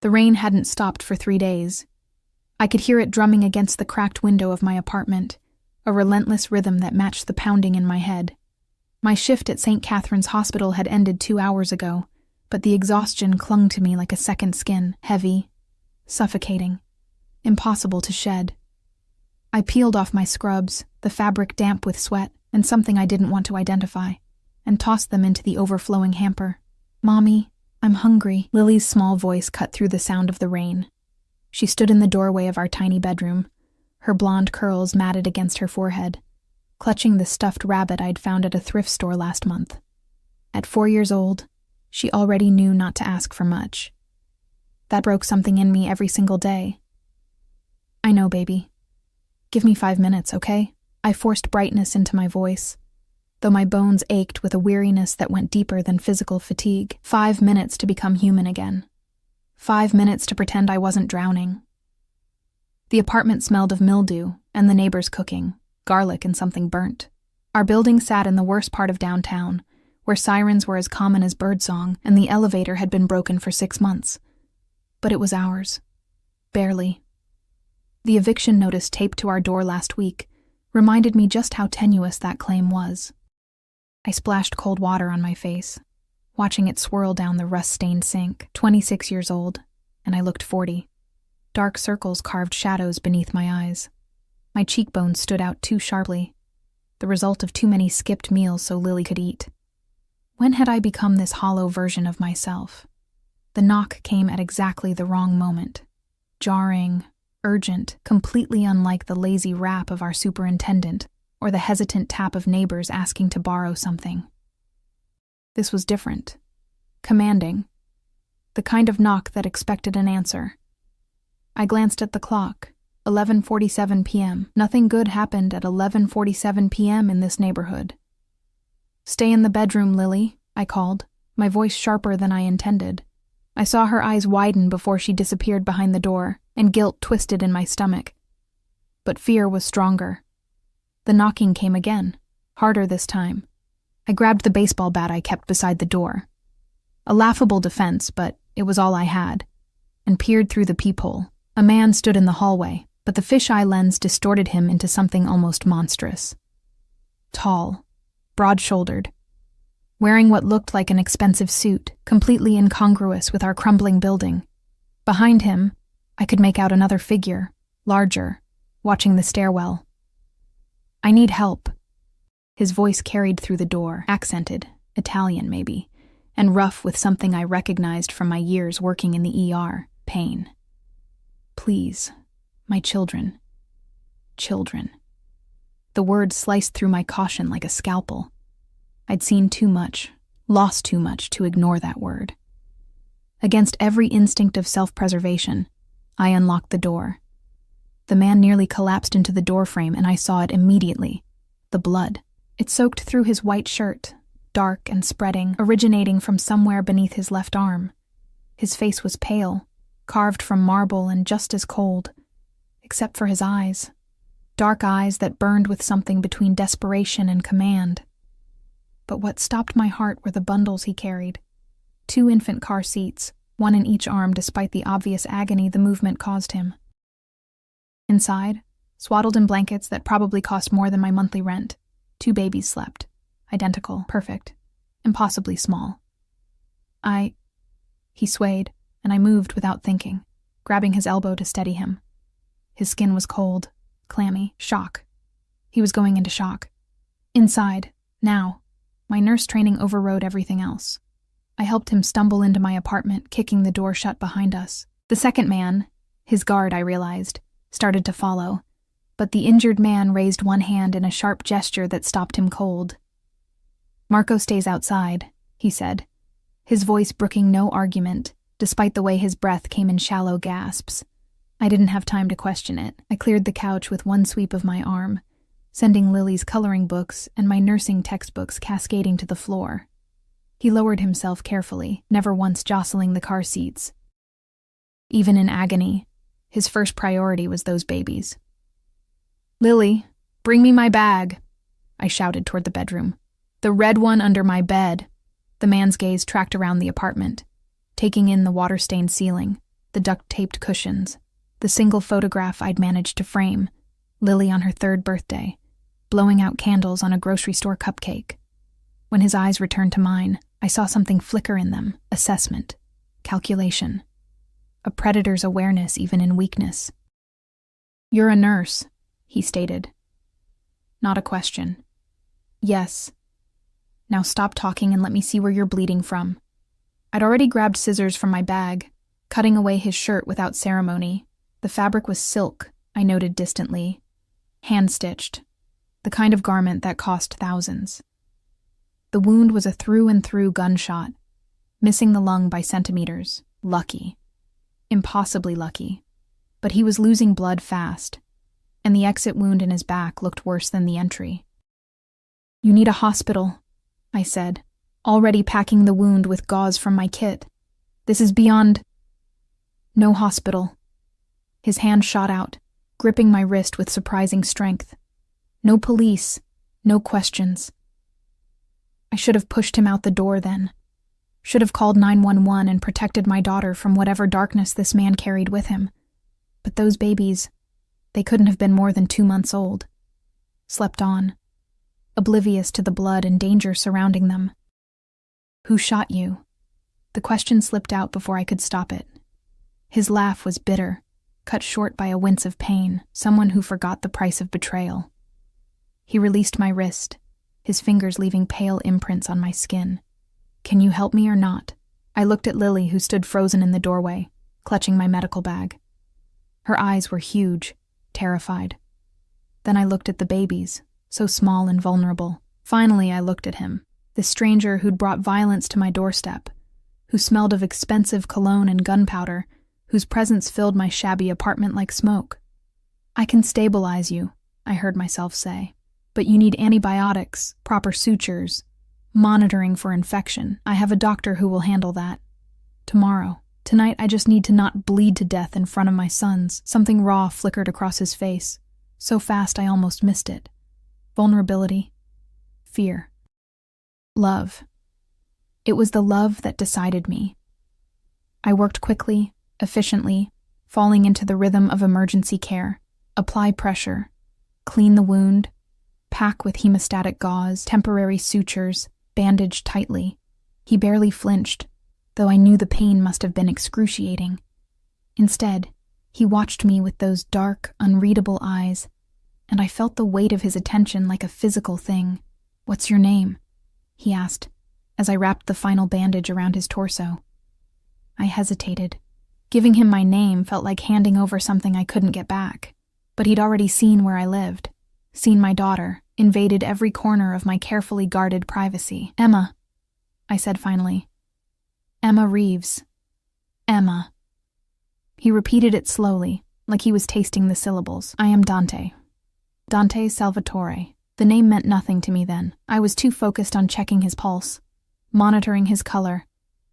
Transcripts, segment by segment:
The rain hadn't stopped for 3 days. I could hear it drumming against the cracked window of my apartment, a relentless rhythm that matched the pounding in my head. My shift at St. Catherine's Hospital had ended 2 hours ago, but the exhaustion clung to me like a second skin, heavy, suffocating, impossible to shed. I peeled off my scrubs, the fabric damp with sweat and something I didn't want to identify, and tossed them into the overflowing hamper. "Mommy, I'm hungry." Lily's small voice cut through the sound of the rain. She stood in the doorway of our tiny bedroom, her blonde curls matted against her forehead, clutching the stuffed rabbit I'd found at a thrift store last month. At 4 years old, she already knew not to ask for much. That broke something in me every single day. "I know, baby. Give me 5 minutes, okay?" I forced brightness into my voice, though my bones ached with a weariness that went deeper than physical fatigue. 5 minutes to become human again. 5 minutes to pretend I wasn't drowning. The apartment smelled of mildew and the neighbors cooking, garlic and something burnt. Our building sat in the worst part of downtown, where sirens were as common as birdsong and the elevator had been broken for 6 months. But it was ours. Barely. The eviction notice taped to our door last week reminded me just how tenuous that claim was. I splashed cold water on my face, watching it swirl down the rust-stained sink. 26 years old, and I looked 40. Dark circles carved shadows beneath my eyes. My cheekbones stood out too sharply, the result of too many skipped meals so Lily could eat. When had I become this hollow version of myself? The knock came at exactly the wrong moment. Jarring, urgent, completely unlike the lazy rap of our superintendent or the hesitant tap of neighbors asking to borrow something. This was different. Commanding. The kind of knock that expected an answer. I glanced at the clock. 11:47 p.m. Nothing good happened at 11:47 p.m. in this neighborhood. "Stay in the bedroom, Lily," I called, my voice sharper than I intended. I saw her eyes widen before she disappeared behind the door, and guilt twisted in my stomach. But fear was stronger. The knocking came again, harder this time. I grabbed the baseball bat I kept beside the door. A laughable defense, but it was all I had, and peered through the peephole. A man stood in the hallway, but the fisheye lens distorted him into something almost monstrous. Tall, broad-shouldered, wearing what looked like an expensive suit, completely incongruous with our crumbling building. Behind him, I could make out another figure, larger, watching the stairwell. "I need help." His voice carried through the door, accented, Italian maybe, and rough with something I recognized from my years working in the ER, pain. "Please, my children. Children." The word sliced through my caution like a scalpel. I'd seen too much, lost too much to ignore that word. Against every instinct of self-preservation, I unlocked the door. The man nearly collapsed into the doorframe and I saw it immediately. The blood. It soaked through his white shirt, dark and spreading, originating from somewhere beneath his left arm. His face was pale, carved from marble and just as cold, except for his eyes. Dark eyes that burned with something between desperation and command. But what stopped my heart were the bundles he carried. 2 infant car seats, one in each arm despite the obvious agony the movement caused him. Inside, swaddled in blankets that probably cost more than my monthly rent, 2 babies slept. Identical, perfect, impossibly small. He swayed, and I moved without thinking, grabbing his elbow to steady him. His skin was cold, clammy, shock. He was going into shock. Inside, now, my nurse training overrode everything else. I helped him stumble into my apartment, kicking the door shut behind us. The second man, his guard, I realized, started to follow, but the injured man raised one hand in a sharp gesture that stopped him cold. "Marco stays outside," he said, his voice brooking no argument, despite the way his breath came in shallow gasps. I didn't have time to question it. I cleared the couch with one sweep of my arm, sending Lily's coloring books and my nursing textbooks cascading to the floor. He lowered himself carefully, never once jostling the car seats. Even in agony, his first priority was those babies. "Lily, bring me my bag," I shouted toward the bedroom. "The red one under my bed." The man's gaze tracked around the apartment, taking in the water-stained ceiling, the duct-taped cushions, the single photograph I'd managed to frame, Lily on her 3rd birthday, blowing out candles on a grocery store cupcake. When his eyes returned to mine, I saw something flicker in them: assessment, calculation, a predator's awareness even in weakness. "You're a nurse," he stated. Not a question. "Yes." "Now stop talking and let me see where you're bleeding from." I'd already grabbed scissors from my bag, cutting away his shirt without ceremony. The fabric was silk, I noted distantly. Hand-stitched. The kind of garment that cost thousands. The wound was a through-and-through gunshot, missing the lung by centimeters. Lucky. Impossibly lucky. But he was losing blood fast, and the exit wound in his back looked worse than the entry. "You need a hospital," I said, already packing the wound with gauze from my kit. "This is beyond—" "No hospital." His hand shot out, gripping my wrist with surprising strength. "No police, no questions." I should have pushed him out the door then. Should have called 911 and protected my daughter from whatever darkness this man carried with him. But those babies, they couldn't have been more than 2 months old. Slept on, oblivious to the blood and danger surrounding them. "Who shot you?" The question slipped out before I could stop it. His laugh was bitter, cut short by a wince of pain, someone who forgot the price of betrayal. He released my wrist, his fingers leaving pale imprints on my skin. "Can you help me or not?" I looked at Lily, who stood frozen in the doorway, clutching my medical bag. Her eyes were huge, terrified. Then I looked at the babies, so small and vulnerable. Finally, I looked at him, this stranger who'd brought violence to my doorstep, who smelled of expensive cologne and gunpowder, whose presence filled my shabby apartment like smoke. "I can stabilize you," I heard myself say, "but you need antibiotics, proper sutures, monitoring for infection. I have a doctor who will handle that. Tomorrow. Tonight I just need to not bleed to death in front of my sons." Something raw flickered across his face, so fast I almost missed it. Vulnerability. Fear. Love. It was the love that decided me. I worked quickly, efficiently, falling into the rhythm of emergency care. Apply pressure, clean the wound, pack with hemostatic gauze, temporary sutures, bandage tightly. He barely flinched, though I knew the pain must have been excruciating. Instead, he watched me with those dark, unreadable eyes, and I felt the weight of his attention like a physical thing. "What's your name?" he asked, as I wrapped the final bandage around his torso. I hesitated. Giving him my name felt like handing over something I couldn't get back, but he'd already seen where I lived, seen my daughter, invaded every corner of my carefully guarded privacy. "Emma," I said finally. "Emma Reeves. Emma." He repeated it slowly, like he was tasting the syllables. "I am Dante. Dante Salvatore." The name meant nothing to me then. I was too focused on checking his pulse, monitoring his color,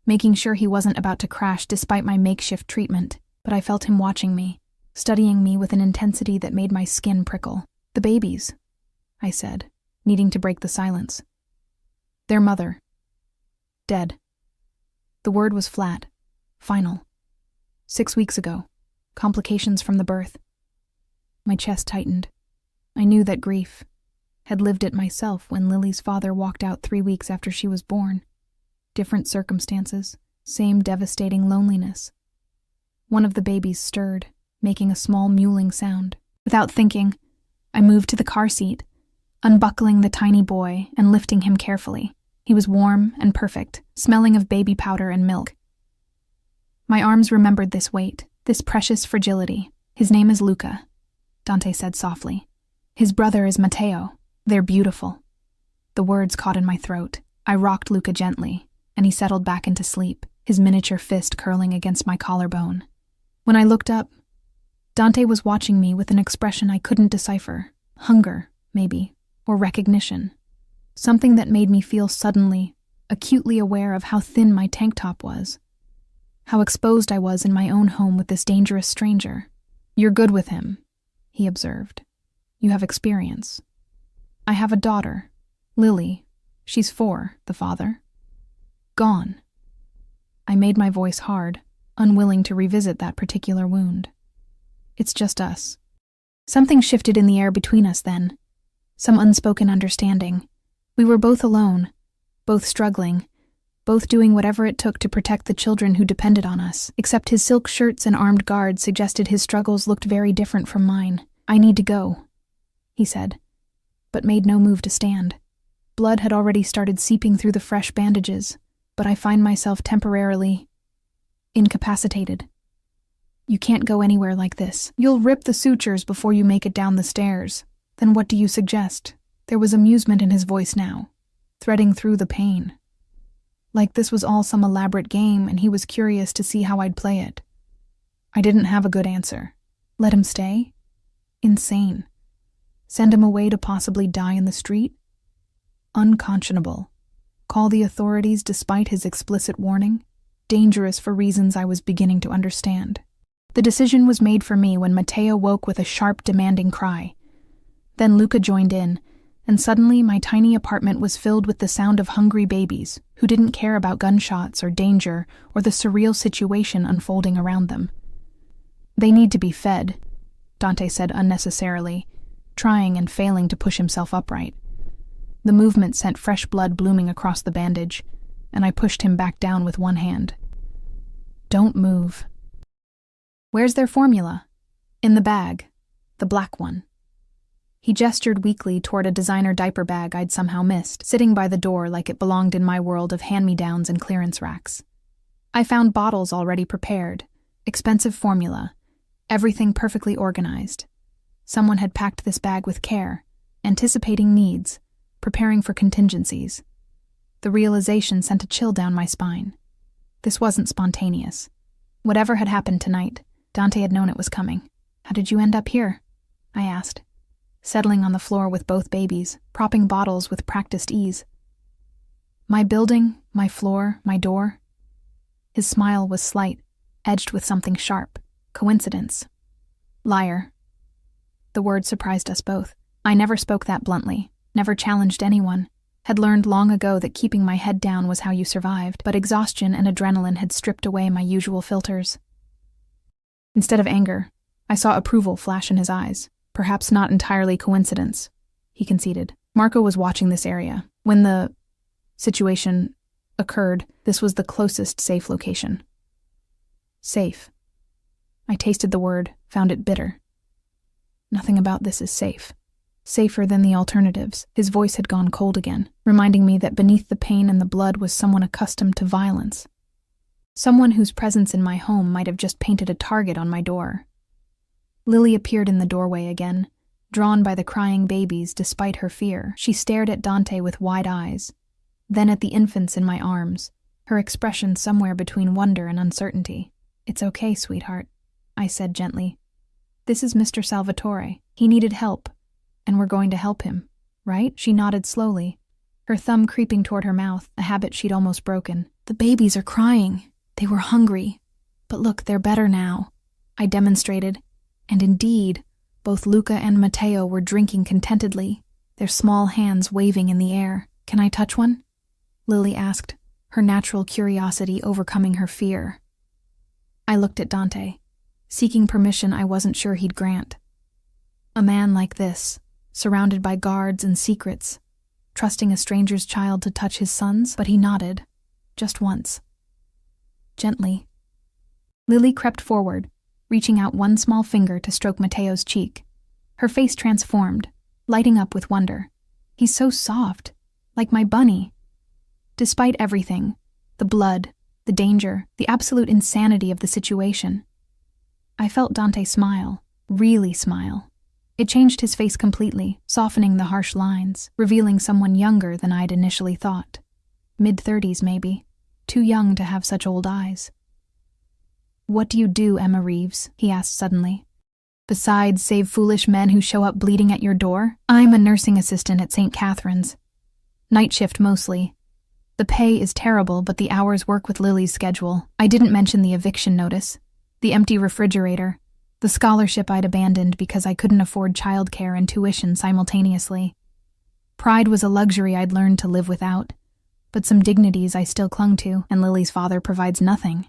making sure he wasn't about to crash despite my makeshift treatment. But I felt him watching me, studying me with an intensity that made my skin prickle. "The babies," I said, needing to break the silence. "Their mother. Dead." The word was flat, final. 6 weeks ago. Complications from the birth. My chest tightened. I knew that grief. Had lived it myself when Lily's father walked out 3 weeks after she was born. Different circumstances, same devastating loneliness. One of the babies stirred, making a small mewling sound. Without thinking, I moved to the car seat, unbuckling the tiny boy and lifting him carefully. He was warm and perfect, smelling of baby powder and milk. My arms remembered this weight, this precious fragility. "His name is Luca," Dante said softly. "His brother is Matteo. They're beautiful." The words caught in my throat. I rocked Luca gently, and he settled back into sleep, his miniature fist curling against my collarbone. When I looked up, Dante was watching me with an expression I couldn't decipher. Hunger, maybe, or recognition. Something that made me feel suddenly, acutely aware of how thin my tank top was. How exposed I was in my own home with this dangerous stranger. "You're good with him," he observed. "You have experience." "I have a daughter, Lily. She's 4, the father. Gone." I made my voice hard. unwilling to revisit that particular wound. It's just us. Something shifted in the air between us then. Some unspoken understanding. We were both alone, both struggling, both doing whatever it took to protect the children who depended on us, except his silk shirts and armed guards suggested his struggles looked very different from mine. "I need to go," he said, but made no move to stand. Blood had already started seeping through the fresh bandages, but I find myself temporarily incapacitated. "You can't go anywhere like this. You'll rip the sutures before you make it down the stairs." "Then what do you suggest?" There was amusement in his voice now, threading through the pain. Like this was all some elaborate game and he was curious to see how I'd play it. I didn't have a good answer. Let him stay? Insane. Send him away to possibly die in the street? Unconscionable. Call the authorities despite his explicit warning? Dangerous for reasons I was beginning to understand. The decision was made for me when Matteo woke with a sharp, demanding cry. Then Luca joined in, and suddenly my tiny apartment was filled with the sound of hungry babies who didn't care about gunshots or danger or the surreal situation unfolding around them. "They need to be fed," Dante said unnecessarily, trying and failing to push himself upright. The movement sent fresh blood blooming across the bandage, and I pushed him back down with one hand. "Don't move." "Where's their formula?" "In the bag. The black one." He gestured weakly toward a designer diaper bag I'd somehow missed, sitting by the door like it belonged in my world of hand-me-downs and clearance racks. I found bottles already prepared, expensive formula, everything perfectly organized. Someone had packed this bag with care, anticipating needs, preparing for contingencies. The realization sent a chill down my spine. This wasn't spontaneous. Whatever had happened tonight, Dante had known it was coming. "How did you end up here?" I asked, settling on the floor with both babies, propping bottles with practiced ease. "My building, my floor, my door." His smile was slight, edged with something sharp. "Coincidence." "Liar." The word surprised us both. I never spoke that bluntly, never challenged anyone, had learned long ago that keeping my head down was how you survived, but exhaustion and adrenaline had stripped away my usual filters. Instead of anger, I saw approval flash in his eyes. "Perhaps not entirely coincidence," he conceded. "Marco was watching this area. When the situation occurred, this was the closest safe location." Safe. I tasted the word, found it bitter. Nothing about this is safe. Safer than the alternatives. His voice had gone cold again, reminding me that beneath the pain and the blood was someone accustomed to violence. Someone whose presence in my home might have just painted a target on my door. Lily appeared in the doorway again, drawn by the crying babies despite her fear. She stared at Dante with wide eyes, then at the infants in my arms, her expression somewhere between wonder and uncertainty. "It's okay, sweetheart," I said gently. "This is Mr. Salvatore. He needed help, and we're going to help him, right?" She nodded slowly, her thumb creeping toward her mouth, a habit she'd almost broken. "The babies are crying. They were hungry. But look, they're better now," I demonstrated. And indeed, both Luca and Matteo were drinking contentedly, their small hands waving in the air. "Can I touch one?" Lily asked, her natural curiosity overcoming her fear. I looked at Dante, seeking permission I wasn't sure he'd grant. A man like this, surrounded by guards and secrets, trusting a stranger's child to touch his sons, but he nodded, just once. Gently. Lily crept forward, reaching out one small finger to stroke Matteo's cheek. Her face transformed, lighting up with wonder. "He's so soft, like my bunny." Despite everything, the blood, the danger, the absolute insanity of the situation, I felt Dante smile, really smile. It changed his face completely, softening the harsh lines, revealing someone younger than I'd initially thought. Mid-30s maybe, too young to have such old eyes. "What do you do, Emma Reeves?" he asked suddenly. "Besides save foolish men who show up bleeding at your door?" "I'm a nursing assistant at St. Catherine's. Night shift mostly. The pay is terrible, but the hours work with Lily's schedule. I didn't mention the eviction notice, the empty refrigerator, the scholarship I'd abandoned because I couldn't afford childcare and tuition simultaneously. Pride was a luxury I'd learned to live without, but some dignities I still clung to, and Lily's father provides nothing."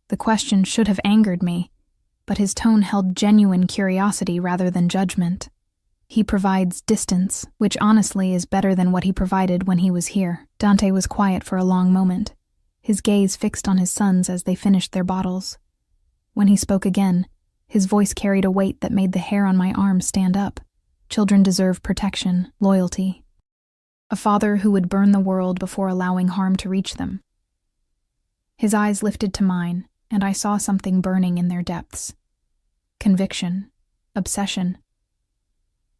The question should have angered me, but his tone held genuine curiosity rather than judgment. He provides distance, which honestly is better than what he provided when he was here. Dante was quiet for a long moment, his gaze fixed on his sons as they finished their bottles. When he spoke again, his voice carried a weight that made the hair on my arm stand up. Children deserve protection, loyalty. A father who would burn the world before allowing harm to reach them. His eyes lifted to mine, and I saw something burning in their depths. Conviction, obsession.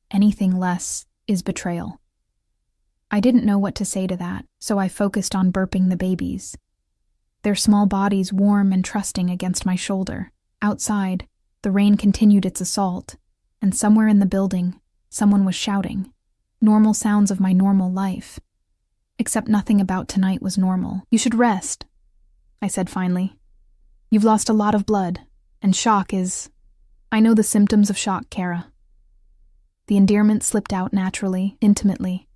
Anything less is betrayal. I didn't know what to say to that, so I focused on burping the babies. Their small bodies warm and trusting against my shoulder. Outside, the rain continued its assault, and somewhere in the building, someone was shouting. Normal sounds of my normal life. Except nothing about tonight was normal. "You should rest," I said finally. "You've lost a lot of blood, and shock is... I know the symptoms of shock, Kara." The endearment slipped out naturally, intimately,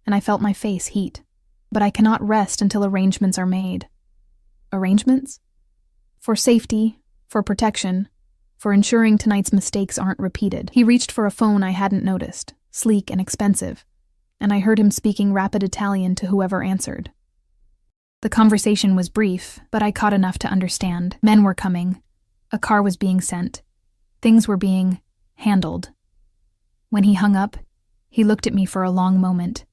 and I felt my face heat. "But I cannot rest until arrangements are made." Arrangements? For safety, for protection, for ensuring tonight's mistakes aren't repeated. He reached for a phone I hadn't noticed, sleek and expensive, and I heard him speaking rapid Italian to whoever answered. The conversation was brief, but I caught enough to understand. Men were coming. A car was being sent. Things were being handled. When he hung up, he looked at me for a long moment.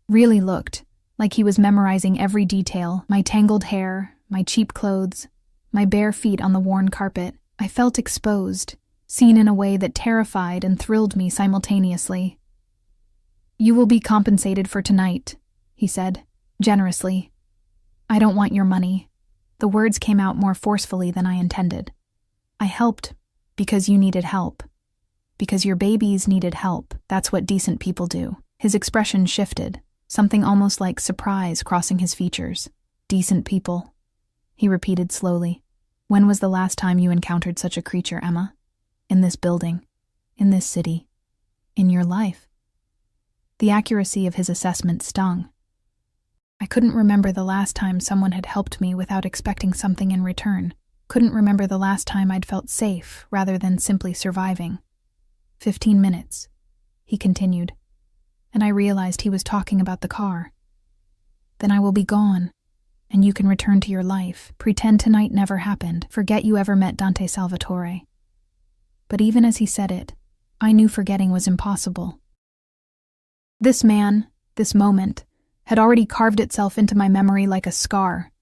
Really looked, like he was memorizing every detail, my tangled hair, my cheap clothes, my bare feet on the worn carpet. I felt exposed, seen in a way that terrified and thrilled me simultaneously. "You will be compensated for tonight," he said, generously. "I don't want your money." The words came out more forcefully than I intended. "I helped because you needed help. Because your babies needed help. That's what decent people do." His expression shifted, something almost like surprise crossing his features. "Decent people," he repeated slowly. "When was the last time you encountered such a creature, Emma? In this building, in this city, in your life?" The accuracy of his assessment stung. I couldn't remember the last time someone had helped me without expecting something in return. Couldn't remember the last time I'd felt safe rather than simply surviving. 15 minutes, he continued, and I realized he was talking about the car. "Then I will be gone, and you can return to your life. Pretend tonight never happened. Forget you ever met Dante Salvatore." But even as he said it, I knew forgetting was impossible. This man, this moment, had already carved itself into my memory like a scar.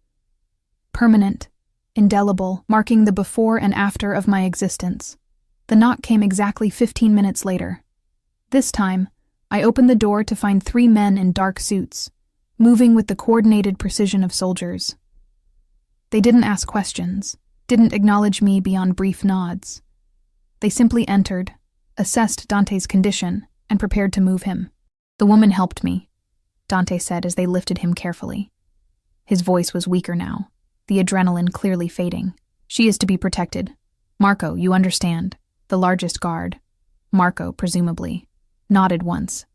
Permanent, indelible, marking the before and after of my existence. The knock came exactly 15 minutes later. This time, I opened the door to find 3 men in dark suits, moving with the coordinated precision of soldiers. They didn't ask questions, didn't acknowledge me beyond brief nods. They simply entered, assessed Dante's condition, and prepared to move him. "The woman helped me," Dante said as they lifted him carefully. His voice was weaker now, the adrenaline clearly fading. "She is to be protected. Marco, you understand. The largest guard." Marco, presumably, nodded once.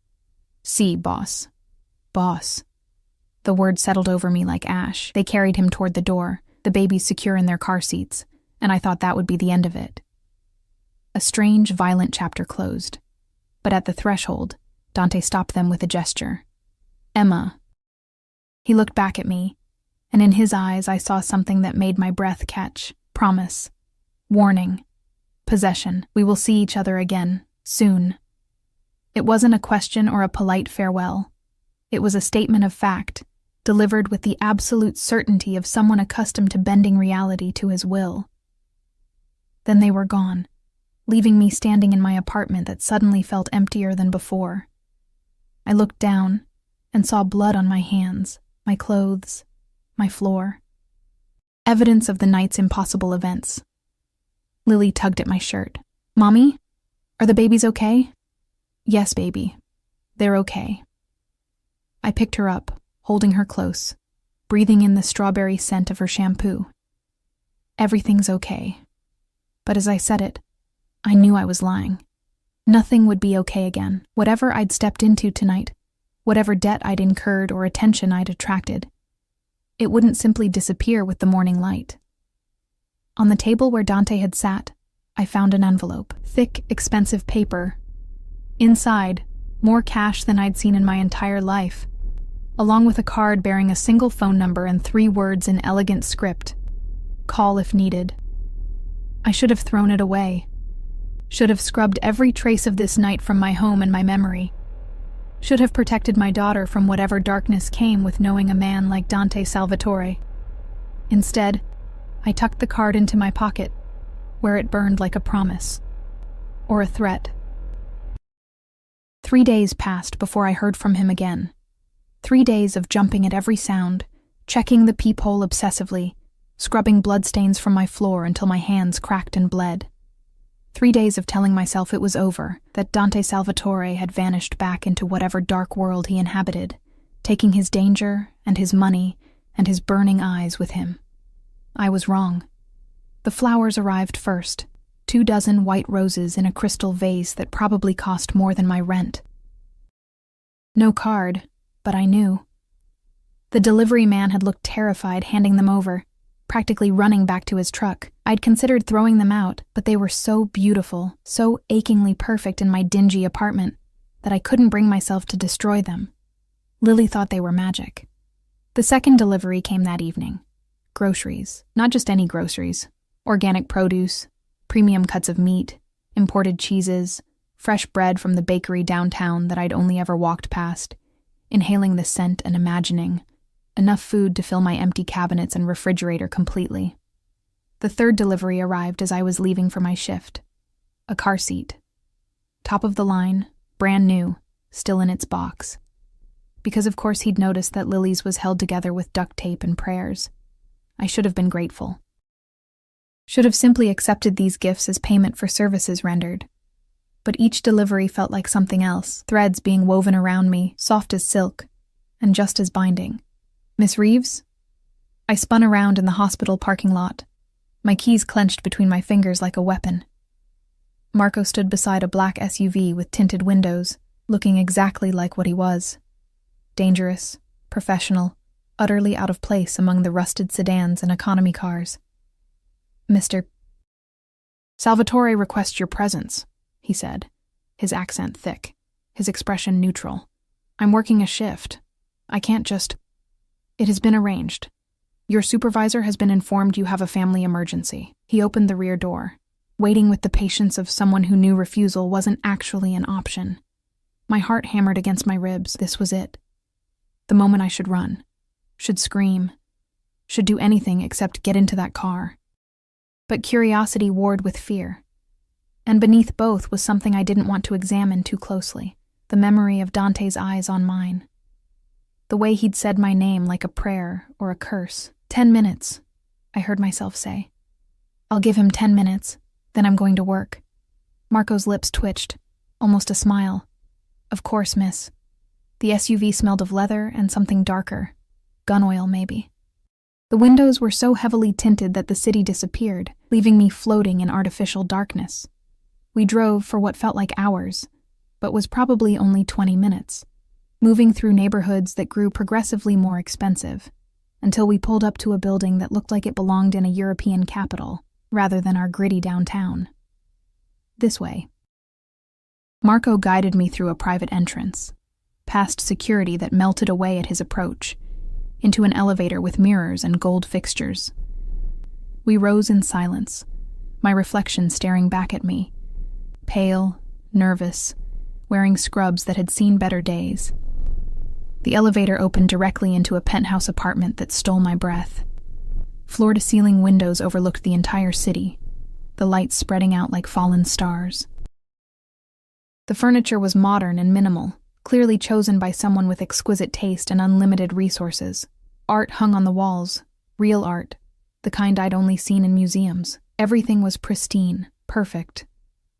"See, boss." "Boss." The word settled over me like ash. They carried him toward the door, the babies secure in their car seats, and I thought that would be the end of it. A strange, violent chapter closed. But at the threshold, Dante stopped them with a gesture. "Emma." He looked back at me, and in his eyes I saw something that made my breath catch. Promise. Warning. Possession. We will see each other again, soon. It wasn't a question or a polite farewell. It was a statement of fact, delivered with the absolute certainty of someone accustomed to bending reality to his will. Then they were gone, leaving me standing in my apartment that suddenly felt emptier than before. I looked down and saw blood on my hands, my clothes, my floor. Evidence of the night's impossible events. Lily tugged at my shirt. "Mommy? Are the babies okay?" "Yes, baby. They're okay." I picked her up, holding her close, breathing in the strawberry scent of her shampoo. "Everything's okay." But as I said it, I knew I was lying. Nothing would be okay again. Whatever I'd stepped into tonight, whatever debt I'd incurred or attention I'd attracted, it wouldn't simply disappear with the morning light. On the table where Dante had sat, I found an envelope, thick, expensive paper. Inside, more cash than I'd seen in my entire life, along with a card bearing a single phone number and 3 words in elegant script: "Call if needed." I should have thrown it away. Should have scrubbed every trace of this night from my home and my memory. Should have protected my daughter from whatever darkness came with knowing a man like Dante Salvatore. Instead, I tucked the card into my pocket, where it burned like a promise. Or a threat. 3 days passed before I heard from him again. 3 days of jumping at every sound, checking the peephole obsessively, scrubbing bloodstains from my floor until my hands cracked and bled. 3 days of telling myself it was over, that Dante Salvatore had vanished back into whatever dark world he inhabited, taking his danger and his money and his burning eyes with him. I was wrong. The flowers arrived first, 24 white roses in a crystal vase that probably cost more than my rent. No card, but I knew. The delivery man had looked terrified handing them over, practically running back to his truck. I'd considered throwing them out, but they were so beautiful, so achingly perfect in my dingy apartment, that I couldn't bring myself to destroy them. Lily thought they were magic. The second delivery came that evening. Groceries. Not just any groceries. Organic produce, premium cuts of meat, imported cheeses, fresh bread from the bakery downtown that I'd only ever walked past, inhaling the scent and imagining enough food to fill my empty cabinets and refrigerator completely. The third delivery arrived as I was leaving for my shift. A car seat. Top of the line, brand new, still in its box. Because of course he'd noticed that Lily's was held together with duct tape and prayers. I should have been grateful. Should have simply accepted these gifts as payment for services rendered. But each delivery felt like something else, threads being woven around me, soft as silk, and just as binding. "Miss Reeves?" I spun around in the hospital parking lot, my keys clenched between my fingers like a weapon. Marco stood beside a black SUV with tinted windows, looking exactly like what he was. Dangerous, professional, utterly out of place among the rusted sedans and economy cars. "Mr. Salvatore requests your presence," he said, his accent thick, his expression neutral. "I'm working a shift. I can't just—" "It has been arranged. Your supervisor has been informed you have a family emergency." He opened the rear door, waiting with the patience of someone who knew refusal wasn't actually an option. My heart hammered against my ribs. This was it. The moment I should run, should scream, should do anything except get into that car. But curiosity warred with fear. And beneath both was something I didn't want to examine too closely, the memory of Dante's eyes on mine. The way he'd said my name like a prayer or a curse. 10 minutes, I heard myself say. "I'll give him 10 minutes, then I'm going to work." Marco's lips twitched, almost a smile. "Of course, miss." The SUV smelled of leather and something darker. Gun oil, maybe. The windows were so heavily tinted that the city disappeared, leaving me floating in artificial darkness. We drove for what felt like hours, but was probably only 20 minutes, moving through neighborhoods that grew progressively more expensive, until we pulled up to a building that looked like it belonged in a European capital, rather than our gritty downtown. "This way." Marco guided me through a private entrance, past security that melted away at his approach, into an elevator with mirrors and gold fixtures. We rose in silence, my reflection staring back at me, pale, nervous, wearing scrubs that had seen better days. The elevator opened directly into a penthouse apartment that stole my breath. Floor-to-ceiling windows overlooked the entire city, the lights spreading out like fallen stars. The furniture was modern and minimal, clearly chosen by someone with exquisite taste and unlimited resources. Art hung on the walls, real art, the kind I'd only seen in museums. Everything was pristine, perfect,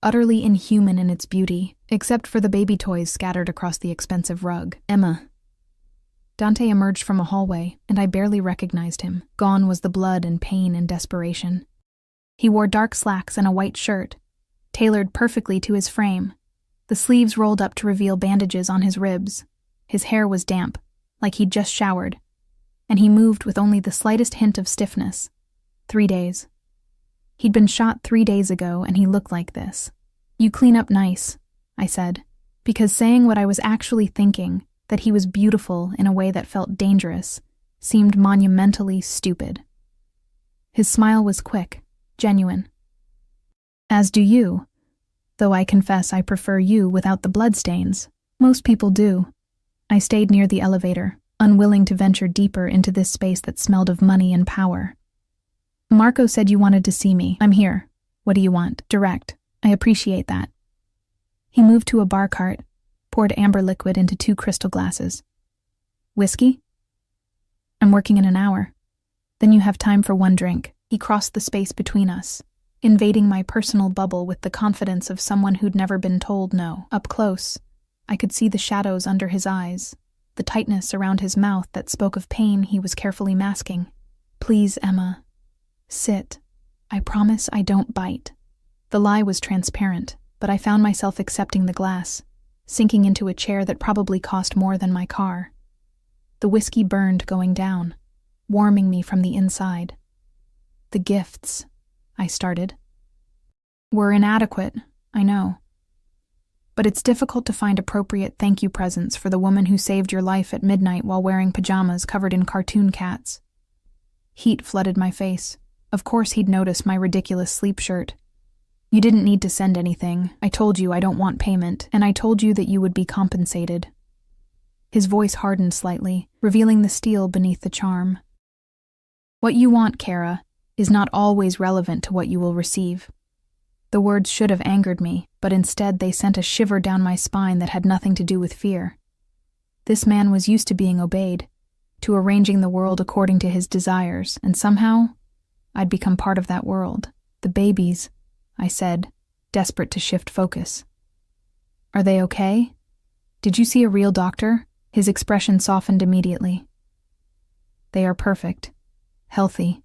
utterly inhuman in its beauty, except for the baby toys scattered across the expensive rug. "Emma." Dante emerged from a hallway, and I barely recognized him. Gone was the blood and pain and desperation. He wore dark slacks and a white shirt, tailored perfectly to his frame, the sleeves rolled up to reveal bandages on his ribs. His hair was damp, like he'd just showered, and he moved with only the slightest hint of stiffness. 3 days. He'd been shot 3 days ago and he looked like this. "You clean up nice," I said, because saying what I was actually thinking, that he was beautiful in a way that felt dangerous, seemed monumentally stupid. His smile was quick, genuine. "As do you, though I confess I prefer you without the bloodstains. Most people do." I stayed near the elevator, unwilling to venture deeper into this space that smelled of money and power. "Marco said you wanted to see me. I'm here. What do you want? Direct. I appreciate that." He moved to a bar cart, poured amber liquid into 2 crystal glasses. "Whiskey?" "I'm working in an hour. Then you have time for 1 drink." He crossed the space between us, invading my personal bubble with the confidence of someone who'd never been told no. Up close, I could see the shadows under his eyes, the tightness around his mouth that spoke of pain he was carefully masking. "Please, Emma. Sit. I promise I don't bite." The lie was transparent, but I found myself accepting the glass, sinking into a chair that probably cost more than my car. The whiskey burned going down, warming me from the inside. "The gifts," I started, "were inadequate, I know. But it's difficult to find appropriate thank you presents for the woman who saved your life at midnight while wearing pajamas covered in cartoon cats." Heat flooded my face. Of course he'd noticed my ridiculous sleep shirt. "You didn't need to send anything. I told you I don't want payment, and I told you that you would be compensated." His voice hardened slightly, revealing the steel beneath the charm. "What you want, Kara, is not always relevant to what you will receive." The words should have angered me, but instead they sent a shiver down my spine that had nothing to do with fear. This man was used to being obeyed, to arranging the world according to his desires, and somehow I'd become part of that world. "The babies," I said, desperate to shift focus. "Are they okay? Did you see a real doctor?" His expression softened immediately. "They are perfect. Healthy.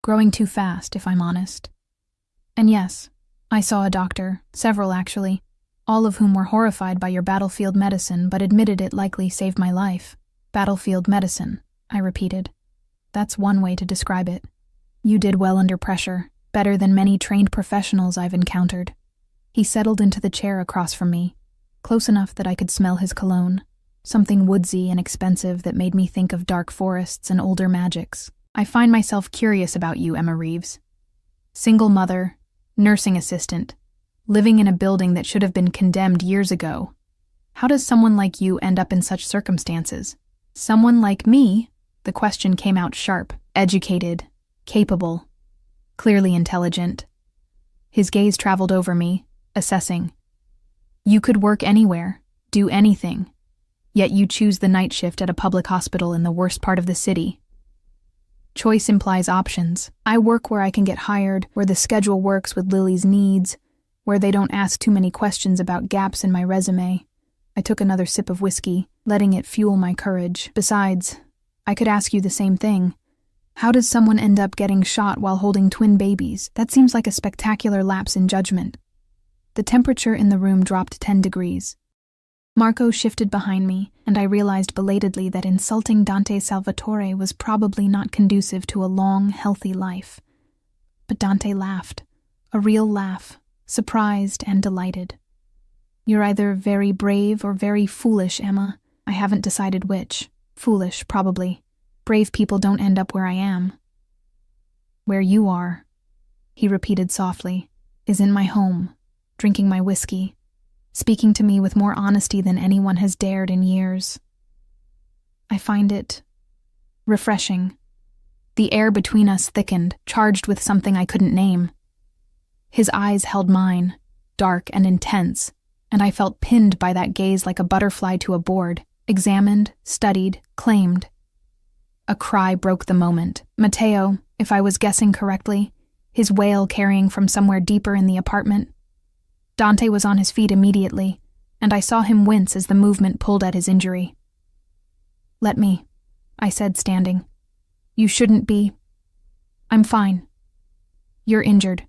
Growing too fast, if I'm honest. And yes, I saw a doctor, several actually, all of whom were horrified by your battlefield medicine but admitted it likely saved my life." "Battlefield medicine," I repeated. "That's one way to describe it. You did well under pressure, better than many trained professionals I've encountered." He settled into the chair across from me, close enough that I could smell his cologne, something woodsy and expensive that made me think of dark forests and older magics. "I find myself curious about you, Emma Reeves. Single mother, nursing assistant, living in a building that should have been condemned years ago. How does someone like you end up in such circumstances?" "Someone like me?" The question came out sharp, educated, capable, clearly intelligent. His gaze traveled over me, assessing. "You could work anywhere, do anything, yet you choose the night shift at a public hospital in the worst part of the city. Choice implies options. I work where I can get hired, where the schedule works with Lily's needs, where they don't ask too many questions about gaps in my resume." I took another sip of whiskey, letting it fuel my courage. "Besides, I could ask you the same thing. How does someone end up getting shot while holding twin babies? That seems like a spectacular lapse in judgment." The temperature in the room dropped 10 degrees. Marco shifted behind me, and I realized belatedly that insulting Dante Salvatore was probably not conducive to a long, healthy life. But Dante laughed, a real laugh, surprised and delighted. "You're either very brave or very foolish, Emma. I haven't decided which. Foolish, probably. Brave people don't end up where I am." "Where you are," he repeated softly, "is in my home, drinking my whiskey, speaking to me with more honesty than anyone has dared in years. I find it refreshing." The air between us thickened, charged with something I couldn't name. His eyes held mine, dark and intense, and I felt pinned by that gaze like a butterfly to a board, examined, studied, claimed. A cry broke the moment. Matteo, if I was guessing correctly, his wail carrying from somewhere deeper in the apartment. Dante was on his feet immediately, and I saw him wince as the movement pulled at his injury. "Let me," I said, standing. "You shouldn't be. I'm fine. You're injured."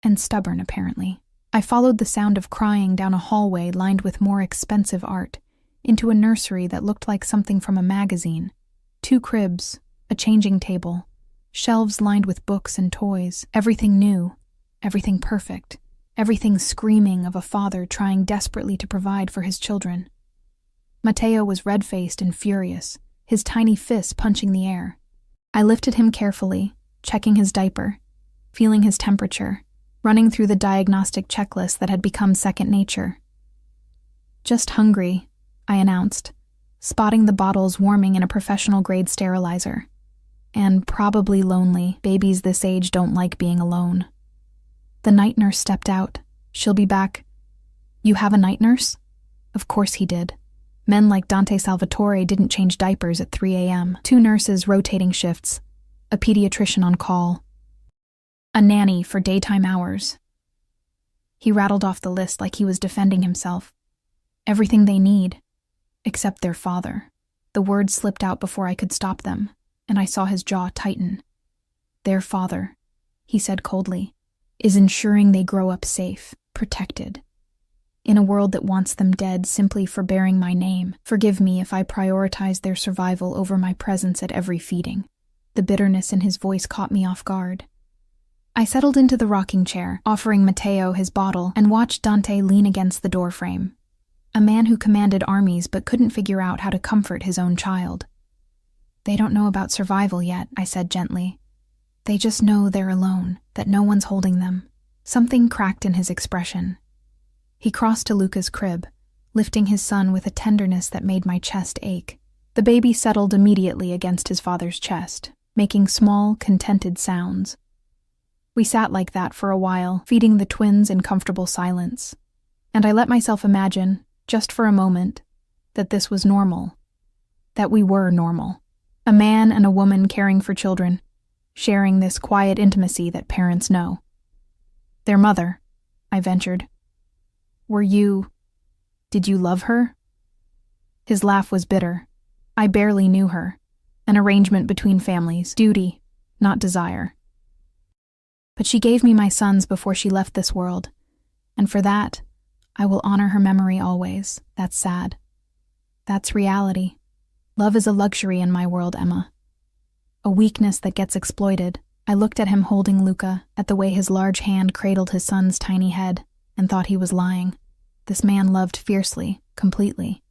And stubborn, apparently. I followed the sound of crying down a hallway lined with more expensive art, into a nursery that looked like something from a magazine. 2 cribs, a changing table, Shelves lined with books and toys, everything new, everything perfect, everything screaming of a father trying desperately to provide for his children. Mateo was red-faced and furious, his tiny fists punching the air. I lifted him carefully, checking his diaper, feeling his temperature, running through the diagnostic checklist that had become second nature. "Just hungry," I announced, spotting the bottles warming in a professional-grade sterilizer. "And probably lonely. Babies this age don't like being alone." The night nurse stepped out. "She'll be back." "You have a night nurse?" Of course he did. Men like Dante Salvatore didn't change diapers at 3 a.m. 2 nurses rotating shifts, a pediatrician on call, a nanny for daytime hours. He rattled off the list like he was defending himself. Everything they need, except their father. The words slipped out before I could stop them, and I saw his jaw tighten. "Their father," he said coldly, "is ensuring they grow up safe, protected. In a world that wants them dead simply for bearing my name. Forgive me if I prioritize their survival over my presence at every feeding." The bitterness in his voice caught me off guard. I settled into the rocking chair, offering Mateo his bottle, and watched Dante lean against the doorframe. A man who commanded armies but couldn't figure out how to comfort his own child. "They don't know about survival yet," I said gently. "They just know they're alone, that no one's holding them." Something cracked in his expression. He crossed to Luca's crib, lifting his son with a tenderness that made my chest ache. The baby settled immediately against his father's chest, making small, contented sounds. We sat like that for a while, feeding the twins in comfortable silence. And I let myself imagine, just for a moment, that this was normal. That we were normal. A man and a woman caring for children, sharing this quiet intimacy that parents know. "Their mother," I ventured. Did you love her?" His laugh was bitter. "I barely knew her. An arrangement between families, duty, not desire. But she gave me my sons before she left this world, and for that, I will honor her memory always. That's sad. That's reality. Love is a luxury in my world, Emma. A weakness that gets exploited." I looked at him holding Luca, at the way his large hand cradled his son's tiny head, and thought he was lying. This man loved fiercely, completely,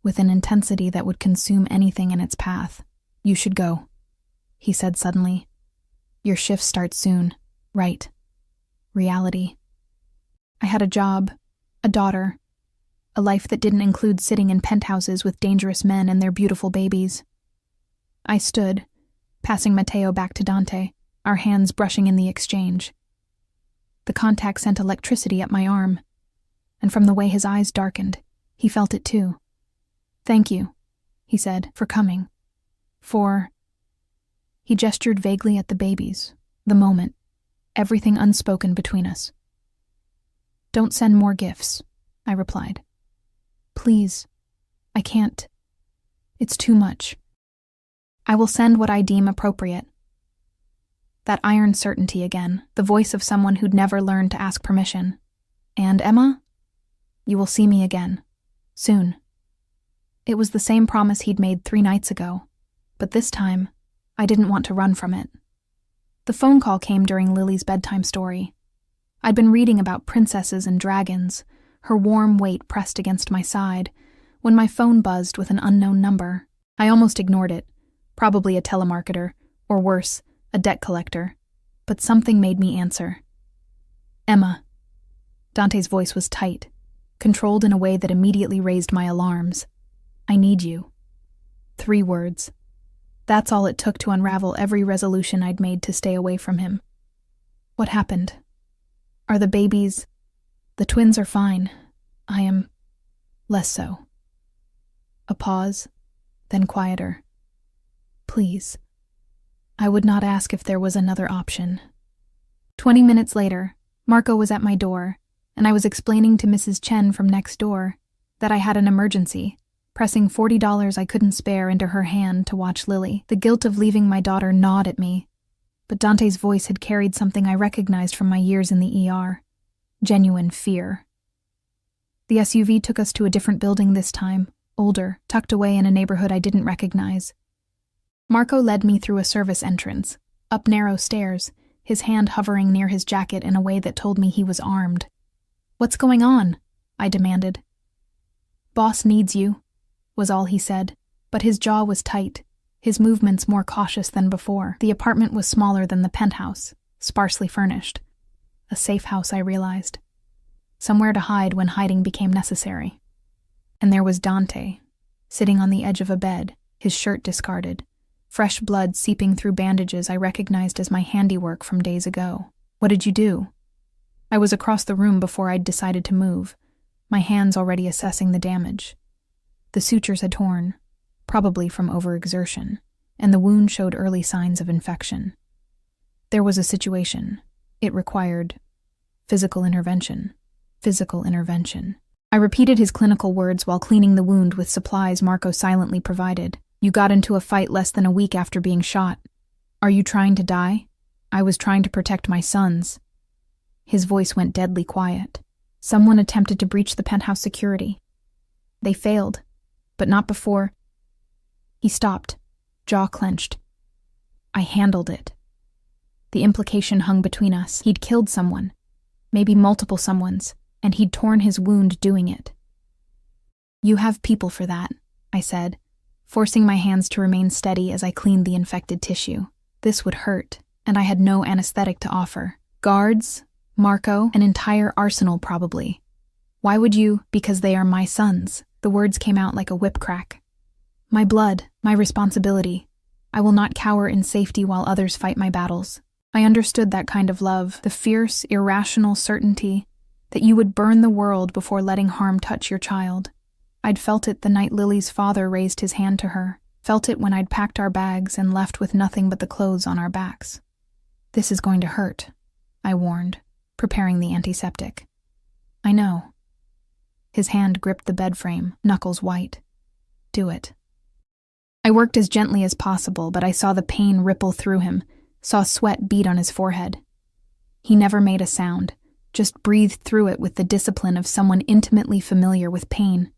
with an intensity that would consume anything in its path. "You should go," he said suddenly. "Your shift starts soon." Right. Reality. I had a job, a daughter, a life that didn't include sitting in penthouses with dangerous men and their beautiful babies. I stood, passing Mateo back to Dante, our hands brushing in the exchange. The contact sent electricity up my arm, and from the way his eyes darkened, he felt it too. "Thank you," he said, "for coming. For..." He gestured vaguely at the babies, the moment, everything unspoken between us. "Don't send more gifts," I replied. "Please, I can't. It's too much. I will send what I deem appropriate." That iron certainty again, the voice of someone who'd never learned to ask permission. "And Emma, you will see me again. Soon." It was the same promise he'd made 3 nights ago, but this time, I didn't want to run from it. The phone call came during Lily's bedtime story. I'd been reading about princesses and dragons, her warm weight pressed against my side, when my phone buzzed with an unknown number. I almost ignored it, probably a telemarketer, or worse, a debt collector, but something made me answer. "Emma." Dante's voice was tight, controlled in a way that immediately raised my alarms. "I need you." 3 words. That's all it took to unravel every resolution I'd made to stay away from him. "What happened? Are the babies..." "The twins are fine. I am... less so." A pause, then quieter. "Please. I would not ask if there was another option." 20 minutes later, Marco was at my door, and I was explaining to Mrs. Chen from next door that I had an emergency, pressing $40 I couldn't spare into her hand to watch Lily. The guilt of leaving my daughter gnawed at me, but Dante's voice had carried something I recognized from my years in the ER. Genuine fear. The SUV took us to a different building this time, older, tucked away in a neighborhood I didn't recognize. Marco led me through a service entrance, up narrow stairs, his hand hovering near his jacket in a way that told me he was armed. "What's going on?" I demanded. "Boss needs you," was all he said, but his jaw was tight, his movements more cautious than before. The apartment was smaller than the penthouse, sparsely furnished. A safe house, I realized. Somewhere to hide when hiding became necessary. And there was Dante, sitting on the edge of a bed, his shirt discarded, fresh blood seeping through bandages I recognized as my handiwork from days ago. "What did you do?" I was across the room before I'd decided to move, my hands already assessing the damage. The sutures had torn, probably from overexertion, and the wound showed early signs of infection. There was a situation. It required physical intervention. Physical intervention. I repeated his clinical words while cleaning the wound with supplies Marco silently provided. "You got into a fight less than a week after being shot. Are you trying to die?" "I was trying to protect my sons." His voice went deadly quiet. "Someone attempted to breach the penthouse security. They failed, but not before." He stopped, jaw clenched. I handled it. The implication hung between us. He'd killed someone, maybe multiple someones, and he'd torn his wound doing it. "You have people for that," I said, forcing my hands to remain steady as I cleaned the infected tissue. This would hurt, and I had no anesthetic to offer. Guards, Marco, an entire arsenal probably. "Why would you?" "Because they are my sons." The words came out like a whip crack. "My blood, my responsibility. I will not cower in safety while others fight my battles." I understood that kind of love, the fierce, irrational certainty that you would burn the world before letting harm touch your child. I'd felt it the night Lily's father raised his hand to her, felt it when I'd packed our bags and left with nothing but the clothes on our backs. "This is going to hurt," I warned, preparing the antiseptic. "I know." His hand gripped the bed frame, knuckles white. "Do it." I worked as gently as possible, but I saw the pain ripple through him, saw sweat bead on his forehead. He never made a sound, just breathed through it with the discipline of someone intimately familiar with pain.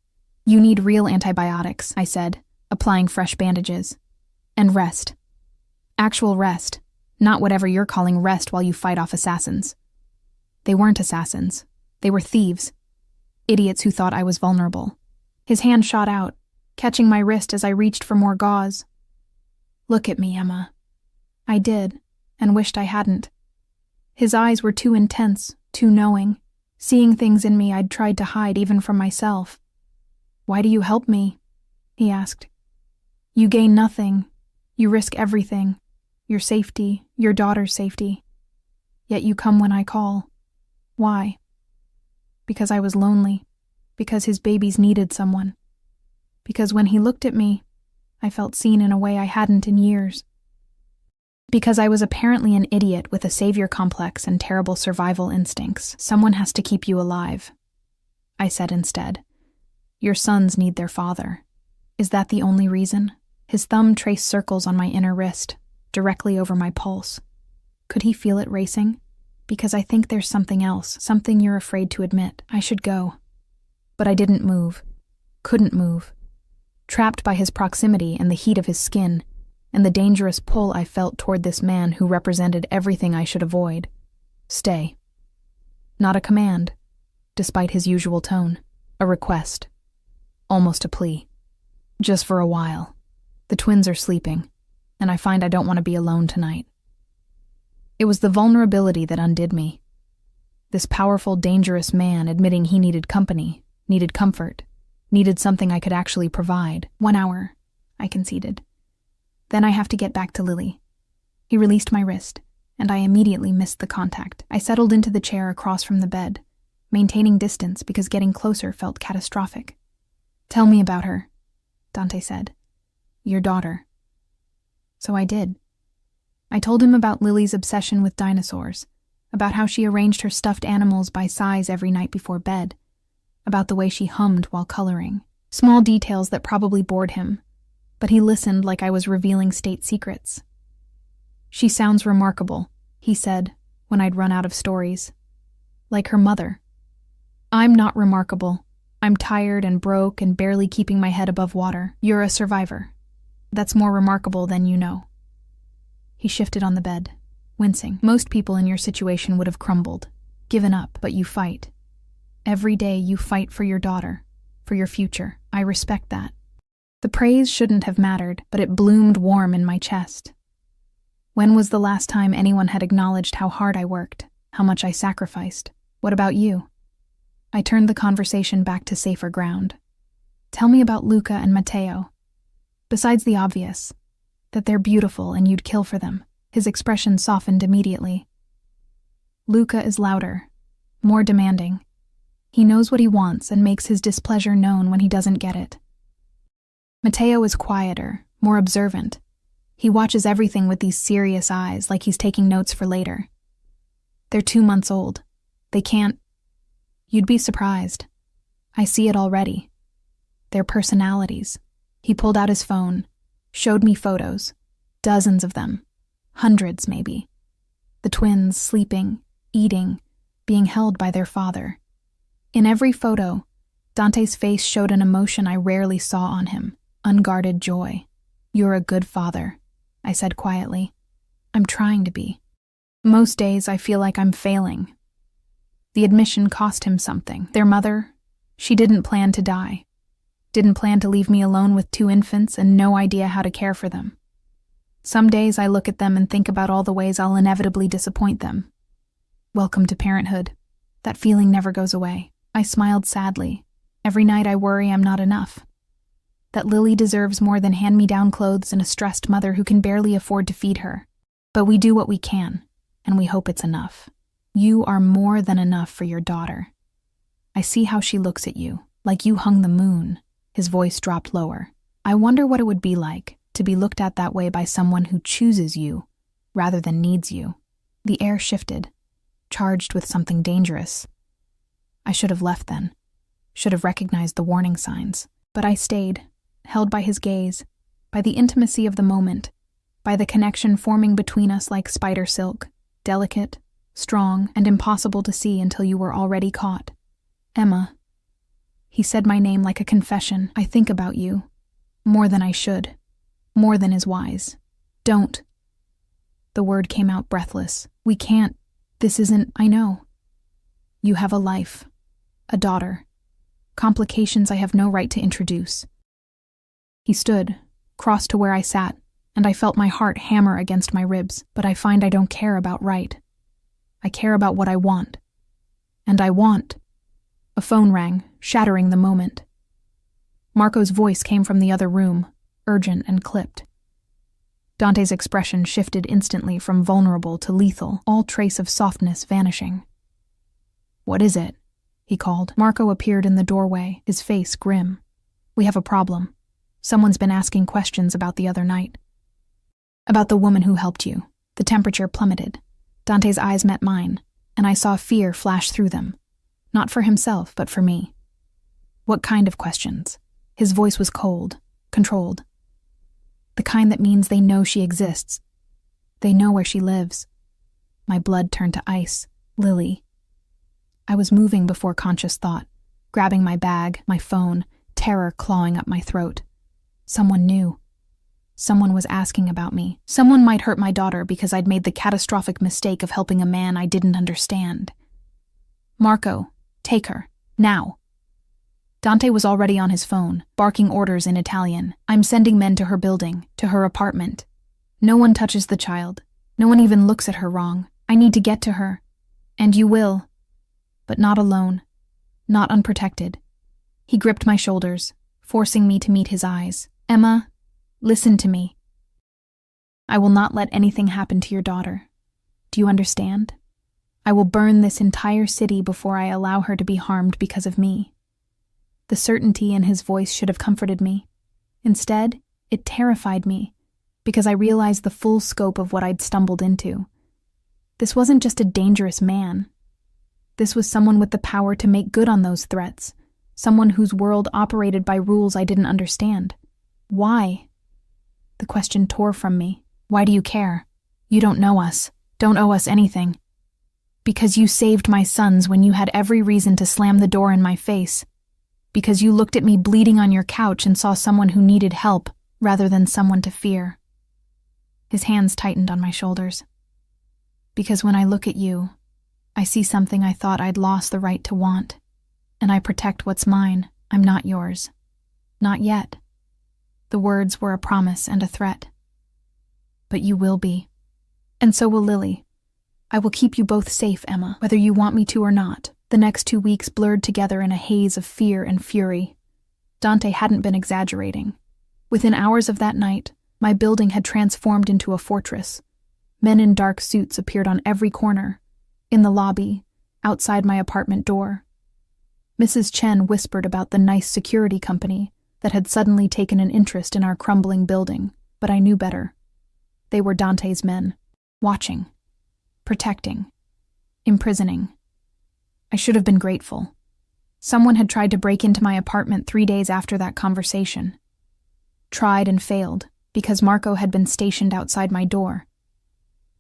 "You need real antibiotics," I said, applying fresh bandages. "And rest. Actual rest, not whatever you're calling rest while you fight off assassins." They weren't assassins. They were thieves. Idiots who thought I was vulnerable. His hand shot out, catching my wrist as I reached for more gauze. "Look at me, Emma." I did, and wished I hadn't. His eyes were too intense, too knowing, seeing things in me I'd tried to hide even from myself. "Why do you help me?" he asked. "You gain nothing. You risk everything. Your safety, your daughter's safety. Yet you come when I call. Why?" "Because I was lonely. Because his babies needed someone. Because when he looked at me, I felt seen in a way I hadn't in years. Because I was apparently an idiot with a savior complex and terrible survival instincts. Someone has to keep you alive." I said instead. "Your sons need their father. Is that the only reason?" His thumb traced circles on my inner wrist, directly over my pulse. Could he feel it racing? "Because I think there's something else, something you're afraid to admit. I should go." But I didn't move. Couldn't move. Trapped by his proximity and the heat of his skin, and the dangerous pull I felt toward this man who represented everything I should avoid. "Stay." Not a command, despite his usual tone. A request. Almost a plea. "Just for a while. The twins are sleeping, and I find I don't want to be alone tonight." It was the vulnerability that undid me. This powerful, dangerous man admitting he needed company, needed comfort, needed something I could actually provide. 1 hour, I conceded. "Then I have to get back to Lily." He released my wrist, and I immediately missed the contact. I settled into the chair across from the bed, maintaining distance because getting closer felt catastrophic. "Tell me about her," Dante said. "Your daughter." So I did. I told him about Lily's obsession with dinosaurs, about how she arranged her stuffed animals by size every night before bed, about the way she hummed while coloring. Small details that probably bored him, but he listened like I was revealing state secrets. "She sounds remarkable," he said, when I'd run out of stories. "Like her mother." "I'm not remarkable. I'm tired and broke and barely keeping my head above water. You're a survivor. That's more remarkable than you know." He shifted on the bed, wincing. Most people in your situation would have crumbled, given up, but you fight. Every day you fight for your daughter, for your future. I respect that. The praise shouldn't have mattered, but it bloomed warm in my chest. When was the last time anyone had acknowledged how hard I worked, how much I sacrificed? What about you? I turned the conversation back to safer ground. Tell me about Luca and Matteo. Besides the obvious, that they're beautiful and you'd kill for them. His expression softened immediately. Luca is louder, more demanding. He knows what he wants and makes his displeasure known when he doesn't get it. Matteo is quieter, more observant. He watches everything with these serious eyes, like he's taking notes for later. They're 2 months old. They can't... You'd be surprised. I see it already. Their personalities. He pulled out his phone, showed me photos. Dozens of them. Hundreds, maybe. The twins sleeping, eating, being held by their father. In every photo, Dante's face showed an emotion I rarely saw on him. Unguarded joy. You're a good father, I said quietly. I'm trying to be. Most days I feel like I'm failing. The admission cost him something. Their mother, she didn't plan to die. Didn't plan to leave me alone with 2 infants and no idea how to care for them. Some days I look at them and think about all the ways I'll inevitably disappoint them. Welcome to parenthood. That feeling never goes away. I smiled sadly. Every night I worry I'm not enough. That Lily deserves more than hand-me-down clothes and a stressed mother who can barely afford to feed her. But we do what we can, and we hope it's enough. You are more than enough for your daughter. I see how she looks at you, like you hung the moon. His voice dropped lower. I wonder what it would be like to be looked at that way by someone who chooses you, rather than needs you. The air shifted, charged with something dangerous. I should have left then. Should have recognized the warning signs. But I stayed, held by his gaze, by the intimacy of the moment, by the connection forming between us like spider silk, delicate, strong, and impossible to see until you were already caught. Emma. He said my name like a confession. I think about you. More than I should. More than is wise. Don't. The word came out breathless. We can't. This isn't, I know. You have a life. A daughter. Complications I have no right to introduce. He stood, crossed to where I sat, and I felt my heart hammer against my ribs, but I find I don't care about right. I care about what I want. And I want. A phone rang, shattering the moment. Marco's voice came from the other room, urgent and clipped. Dante's expression shifted instantly from vulnerable to lethal, all trace of softness vanishing. What is it? He called. Marco appeared in the doorway, his face grim. We have a problem. Someone's been asking questions about the other night. About the woman who helped you. The temperature plummeted. Dante's eyes met mine, and I saw fear flash through them. Not for himself, but for me. What kind of questions? His voice was cold, controlled. The kind that means they know she exists. They know where she lives. My blood turned to ice. Lily. I was moving before conscious thought, grabbing my bag, my phone, terror clawing up my throat. Someone knew. Someone was asking about me. Someone might hurt my daughter because I'd made the catastrophic mistake of helping a man I didn't understand. Marco, take her. Now. Dante was already on his phone, barking orders in Italian. I'm sending men to her building, to her apartment. No one touches the child. No one even looks at her wrong. I need to get to her. And you will. But not alone. Not unprotected. He gripped my shoulders, forcing me to meet his eyes. Emma, listen to me. I will not let anything happen to your daughter. Do you understand? I will burn this entire city before I allow her to be harmed because of me. The certainty in his voice should have comforted me. Instead, it terrified me, because I realized the full scope of what I'd stumbled into. This wasn't just a dangerous man. This was someone with the power to make good on those threats, someone whose world operated by rules I didn't understand. Why? The question tore from me. Why do you care? You don't know us, don't owe us anything. Because you saved my sons when you had every reason to slam the door in my face. Because you looked at me bleeding on your couch and saw someone who needed help rather than someone to fear. His hands tightened on my shoulders. Because when I look at you, I see something I thought I'd lost the right to want, and I protect what's mine. I'm not yours. Not yet. The words were a promise and a threat. But you will be. And so will Lily. I will keep you both safe, Emma, whether you want me to or not. The next 2 weeks blurred together in a haze of fear and fury. Dante hadn't been exaggerating. Within hours of that night, my building had transformed into a fortress. Men in dark suits appeared on every corner, in the lobby, outside my apartment door. Mrs. Chen whispered about the nice security company that had suddenly taken an interest in our crumbling building, but I knew better. They were Dante's men, watching, protecting, imprisoning. I should have been grateful. Someone had tried to break into my apartment 3 days after that conversation. Tried and failed, because Marco had been stationed outside my door.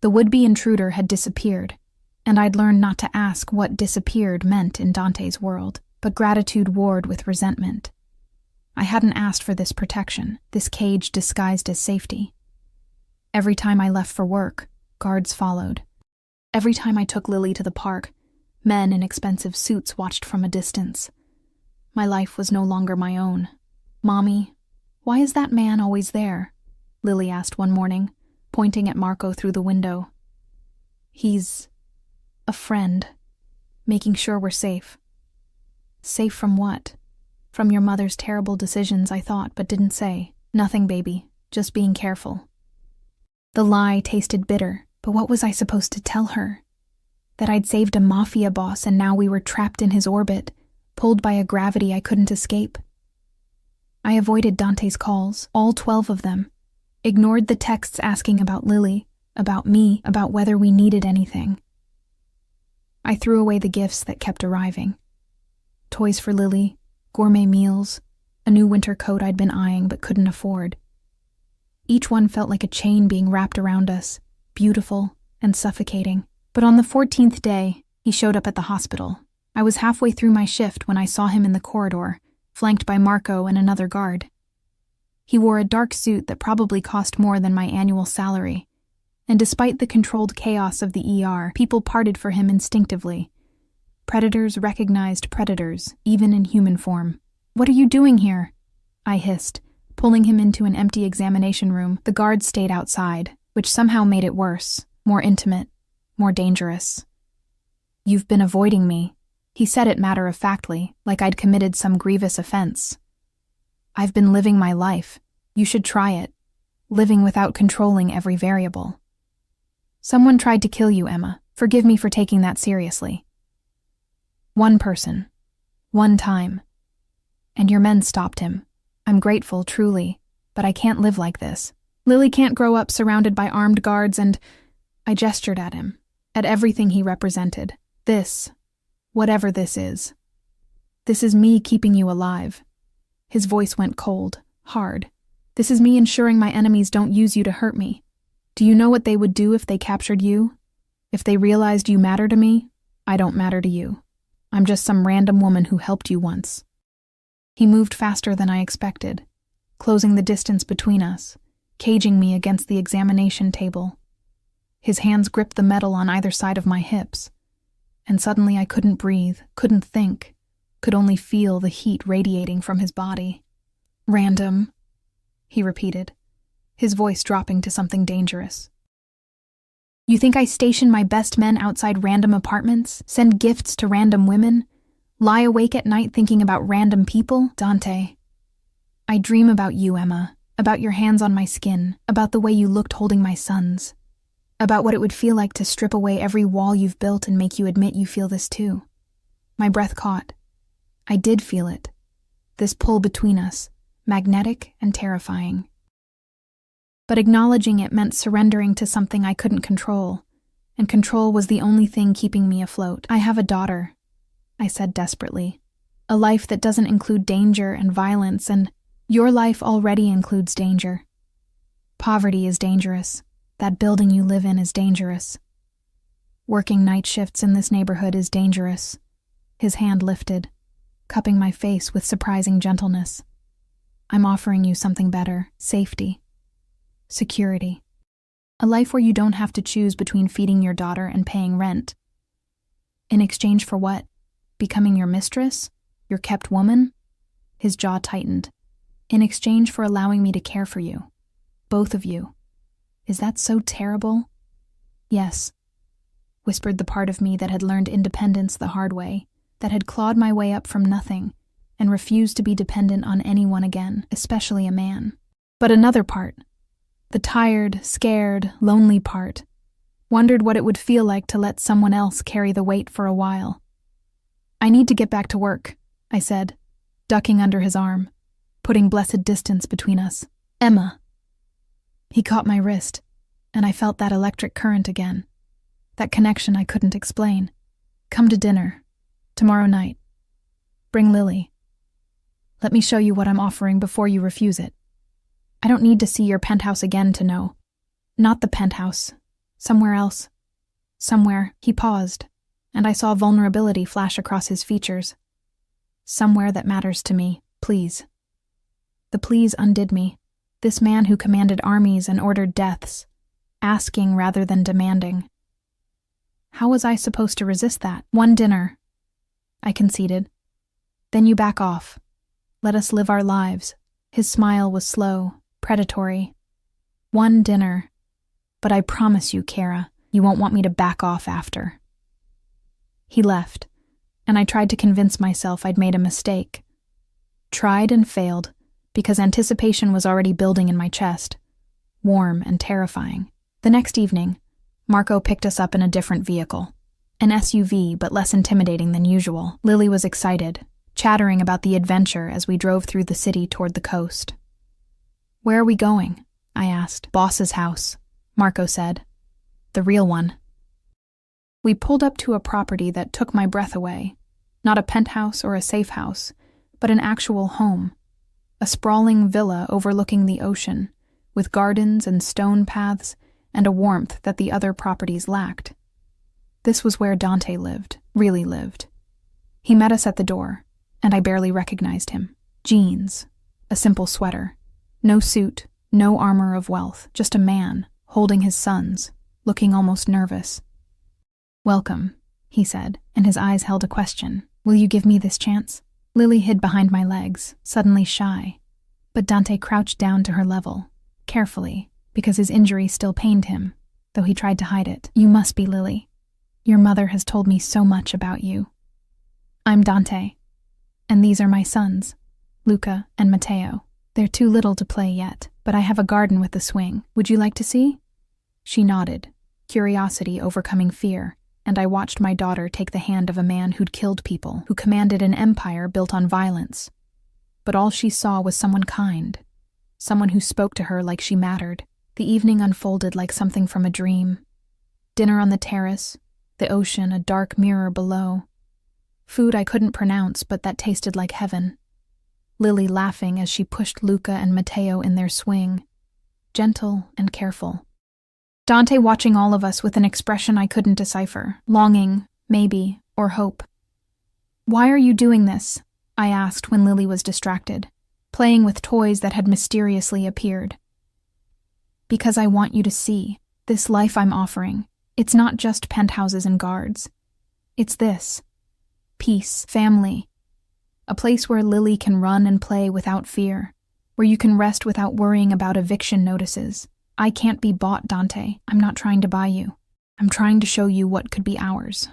The would-be intruder had disappeared, and I'd learned not to ask what disappeared meant in Dante's world, but gratitude warred with resentment. I hadn't asked for this protection, this cage disguised as safety. Every time I left for work, guards followed. Every time I took Lily to the park, men in expensive suits watched from a distance. My life was no longer my own. "Mommy, why is that man always there?" Lily asked one morning, pointing at Marco through the window. "He's a friend, making sure we're safe." "Safe from what?" "From your mother's terrible decisions," I thought, but didn't say. "Nothing, baby, just being careful." The lie tasted bitter, but what was I supposed to tell her? That I'd saved a Mafia boss and now we were trapped in his orbit, pulled by a gravity I couldn't escape. I avoided Dante's calls, all 12 of them, ignored the texts asking about Lily, about me, about whether we needed anything. I threw away the gifts that kept arriving. Toys for Lily, gourmet meals, a new winter coat I'd been eyeing but couldn't afford. Each one felt like a chain being wrapped around us, beautiful and suffocating. But on the 14th day, he showed up at the hospital. I was halfway through my shift when I saw him in the corridor, flanked by Marco and another guard. He wore a dark suit that probably cost more than my annual salary, and despite the controlled chaos of the ER, people parted for him instinctively. Predators recognized predators, even in human form. "What are you doing here?" I hissed, pulling him into an empty examination room. The guards stayed outside, which somehow made it worse, more intimate, more dangerous. "You've been avoiding me." He said it matter-of-factly, like I'd committed some grievous offense. "I've been living my life. You should try it. Living without controlling every variable." "Someone tried to kill you, Emma. Forgive me for taking that seriously." "One person. One time. And your men stopped him. I'm grateful, truly, but I can't live like this. Lily can't grow up surrounded by armed guards and—" I gestured at him, at everything he represented. "This, whatever this is me keeping you alive." His voice went cold, hard. "This is me ensuring my enemies don't use you to hurt me. Do you know what they would do if they captured you? If they realized you matter to me? I don't matter to you. I'm just some random woman who helped you once." He moved faster than I expected, closing the distance between us, caging me against the examination table. His hands gripped the metal on either side of my hips, and suddenly I couldn't breathe, couldn't think, could only feel the heat radiating from his body. "Random," he repeated, his voice dropping to something dangerous. "You think I station my best men outside random apartments, send gifts to random women, lie awake at night thinking about random people? Dante, I dream about you, Emma, about your hands on my skin, about the way you looked holding my sons, about what it would feel like to strip away every wall you've built and make you admit you feel this too." My breath caught. I did feel it. This pull between us, magnetic and terrifying. But acknowledging it meant surrendering to something I couldn't control, and control was the only thing keeping me afloat. "I have a daughter," I said desperately. "A life that doesn't include danger and violence, and your life already includes danger. Poverty is dangerous. That building you live in is dangerous. Working night shifts in this neighborhood is dangerous." His hand lifted, cupping my face with surprising gentleness. "I'm offering you something better, safety, security. A life where you don't have to choose between feeding your daughter and paying rent. In exchange for what? Becoming your mistress? Your kept woman? His jaw tightened. In exchange for allowing me to care for you. Both of you. Is that so terrible? Yes, whispered the part of me that had learned independence the hard way, that had clawed my way up from nothing, and refused to be dependent on anyone again, especially a man. But another part, the tired, scared, lonely part, wondered what it would feel like to let someone else carry the weight for a while. I need to get back to work, I said, ducking under his arm, putting blessed distance between us. Emma. He caught my wrist, and I felt that electric current again, that connection I couldn't explain. Come to dinner, tomorrow night. Bring Lily. Let me show you what I'm offering before you refuse it. I don't need to see your penthouse again to know. Not the penthouse. Somewhere else. Somewhere. He paused, and I saw vulnerability flash across his features. Somewhere that matters to me, please. The please undid me. This man who commanded armies and ordered deaths, asking rather than demanding. How was I supposed to resist that? One dinner, I conceded. Then you back off. Let us live our lives. His smile was slow, predatory. One dinner. But I promise you, Kara, you won't want me to back off after. He left, and I tried to convince myself I'd made a mistake. Tried and failed, because anticipation was already building in my chest, warm and terrifying. The next evening, Marco picked us up in a different vehicle, an SUV but less intimidating than usual. Lily was excited, chattering about the adventure as we drove through the city toward the coast. Where are we going? I asked. Boss's house, Marco said. The real one. We pulled up to a property that took my breath away. Not a penthouse or a safe house, but an actual home. A sprawling villa overlooking the ocean, with gardens and stone paths and a warmth that the other properties lacked. This was where Dante lived, really lived. He met us at the door, and I barely recognized him. Jeans, a simple sweater, no suit, no armor of wealth, just a man, holding his sons, looking almost nervous. Welcome, he said, and his eyes held a question. Will you give me this chance? Lily hid behind my legs, suddenly shy, but Dante crouched down to her level, carefully, because his injury still pained him, though he tried to hide it. You must be Lily. Your mother has told me so much about you. I'm Dante, and these are my sons, Luca and Matteo. They're too little to play yet, but I have a garden with a swing. Would you like to see? She nodded, curiosity overcoming fear, and I watched my daughter take the hand of a man who'd killed people, who commanded an empire built on violence. But all she saw was someone kind, someone who spoke to her like she mattered. The evening unfolded like something from a dream. Dinner on the terrace, the ocean a dark mirror below. Food I couldn't pronounce, but that tasted like heaven. Lily laughing as she pushed Luca and Matteo in their swing, gentle and careful. Dante watching all of us with an expression I couldn't decipher, longing, maybe, or hope. Why are you doing this? I asked when Lily was distracted, playing with toys that had mysteriously appeared. Because I want you to see, this life I'm offering, it's not just penthouses and guards. It's this. Peace, family. A place where Lily can run and play without fear, where you can rest without worrying about eviction notices. I can't be bought, Dante. I'm not trying to buy you. I'm trying to show you what could be ours.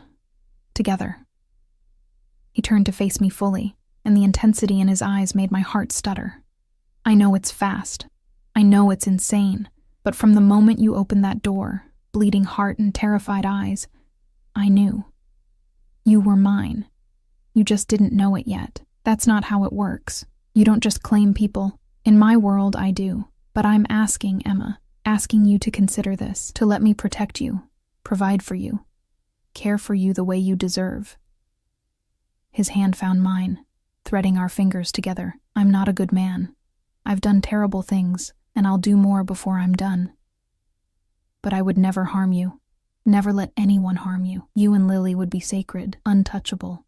Together. He turned to face me fully, and the intensity in his eyes made my heart stutter. I know it's fast. I know it's insane. But from the moment you opened that door, bleeding heart and terrified eyes, I knew. You were mine. You just didn't know it yet. That's not how it works. You don't just claim people. In my world, I do. But I'm asking, Emma, asking you to consider this, to let me protect you, provide for you, care for you the way you deserve. His hand found mine, threading our fingers together. I'm not a good man. I've done terrible things, and I'll do more before I'm done. But I would never harm you, never let anyone harm you. You and Lily would be sacred, untouchable.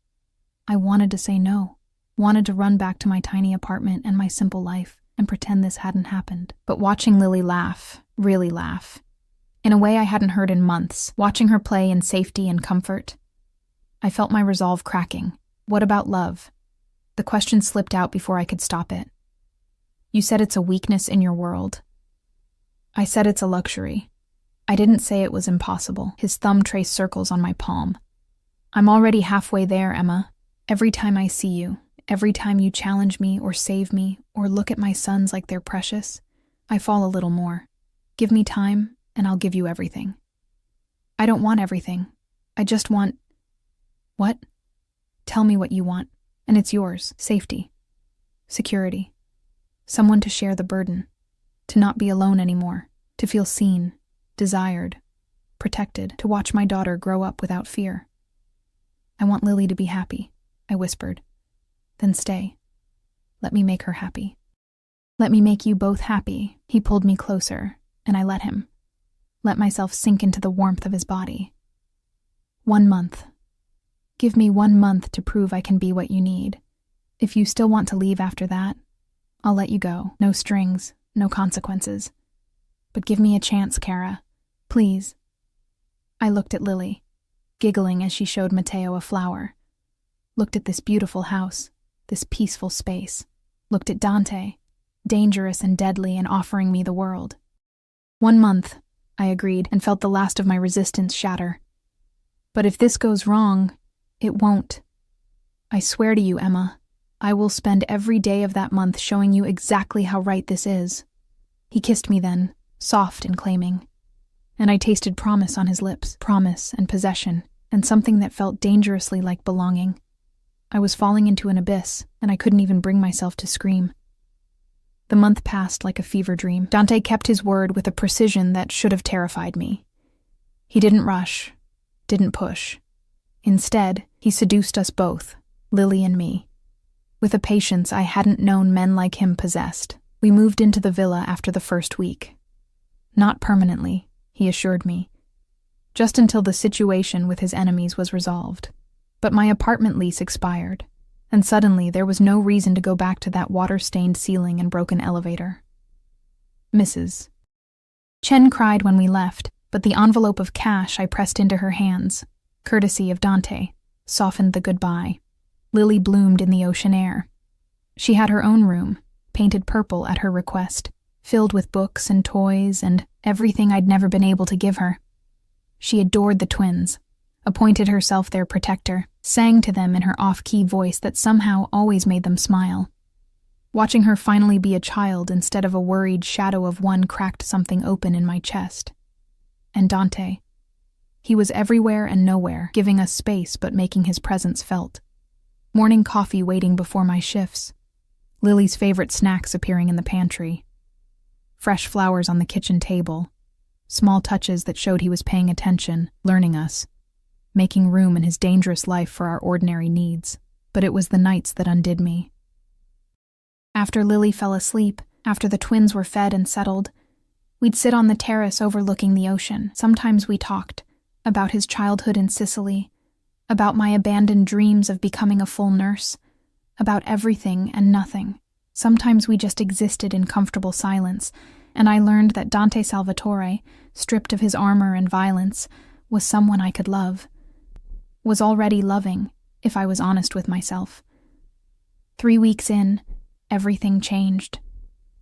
I wanted to say no, wanted to run back to my tiny apartment and my simple life, and pretend this hadn't happened. But watching Lily laugh, really laugh, in a way I hadn't heard in months, watching her play in safety and comfort. I felt my resolve cracking. What about love? The question slipped out before I could stop it. You said it's a weakness in your world. I said it's a luxury. I didn't say it was impossible. His thumb traced circles on my palm. I'm already halfway there, Emma. Every time I see you, every time you challenge me or save me or look at my sons like they're precious, I fall a little more. Give me time, and I'll give you everything. I don't want everything. I just want... What? Tell me what you want, and it's yours. Safety. Security. Someone to share the burden. To not be alone anymore. To feel seen, desired, protected. To watch my daughter grow up without fear. I want Lily to be happy, I whispered. Then stay. Let me make her happy. Let me make you both happy. He pulled me closer, and I let him. Let myself sink into the warmth of his body. 1 month. Give me 1 month to prove I can be what you need. If you still want to leave after that, I'll let you go. No strings, no consequences. But give me a chance, Kara. Please. I looked at Lily, giggling as she showed Matteo a flower. Looked at this beautiful house, this peaceful space. Looked at Dante, dangerous and deadly and offering me the world. 1 month, I agreed, and felt the last of my resistance shatter. But if this goes wrong, it won't. I swear to you, Emma, I will spend every day of that month showing you exactly how right this is. He kissed me then, soft and claiming. And I tasted promise on his lips, promise and possession, and something that felt dangerously like belonging. I was falling into an abyss, and I couldn't even bring myself to scream. The month passed like a fever dream. Dante kept his word with a precision that should have terrified me. He didn't rush, didn't push. Instead, he seduced us both, Lily and me. With a patience I hadn't known men like him possessed, we moved into the villa after the first week. Not permanently, he assured me. Just until the situation with his enemies was resolved. But my apartment lease expired, and suddenly there was no reason to go back to that water-stained ceiling and broken elevator. Mrs. Chen cried when we left, but the envelope of cash I pressed into her hands, courtesy of Dante, softened the goodbye. Lily bloomed in the ocean air. She had her own room, painted purple at her request, filled with books and toys and everything I'd never been able to give her. She adored the twins, appointed herself their protector, sang to them in her off-key voice that somehow always made them smile. Watching her finally be a child instead of a worried shadow of one cracked something open in my chest. And Dante. He was everywhere and nowhere, giving us space but making his presence felt. Morning coffee waiting before my shifts. Lily's favorite snacks appearing in the pantry. Fresh flowers on the kitchen table. Small touches that showed he was paying attention, learning us. Making room in his dangerous life for our ordinary needs. But it was the nights that undid me. After Lily fell asleep, after the twins were fed and settled, we'd sit on the terrace overlooking the ocean. Sometimes we talked about his childhood in Sicily, about my abandoned dreams of becoming a full nurse, about everything and nothing. Sometimes we just existed in comfortable silence, and I learned that Dante Salvatore, stripped of his armor and violence, was someone I could love. Was already loving, if I was honest with myself. 3 weeks in, everything changed.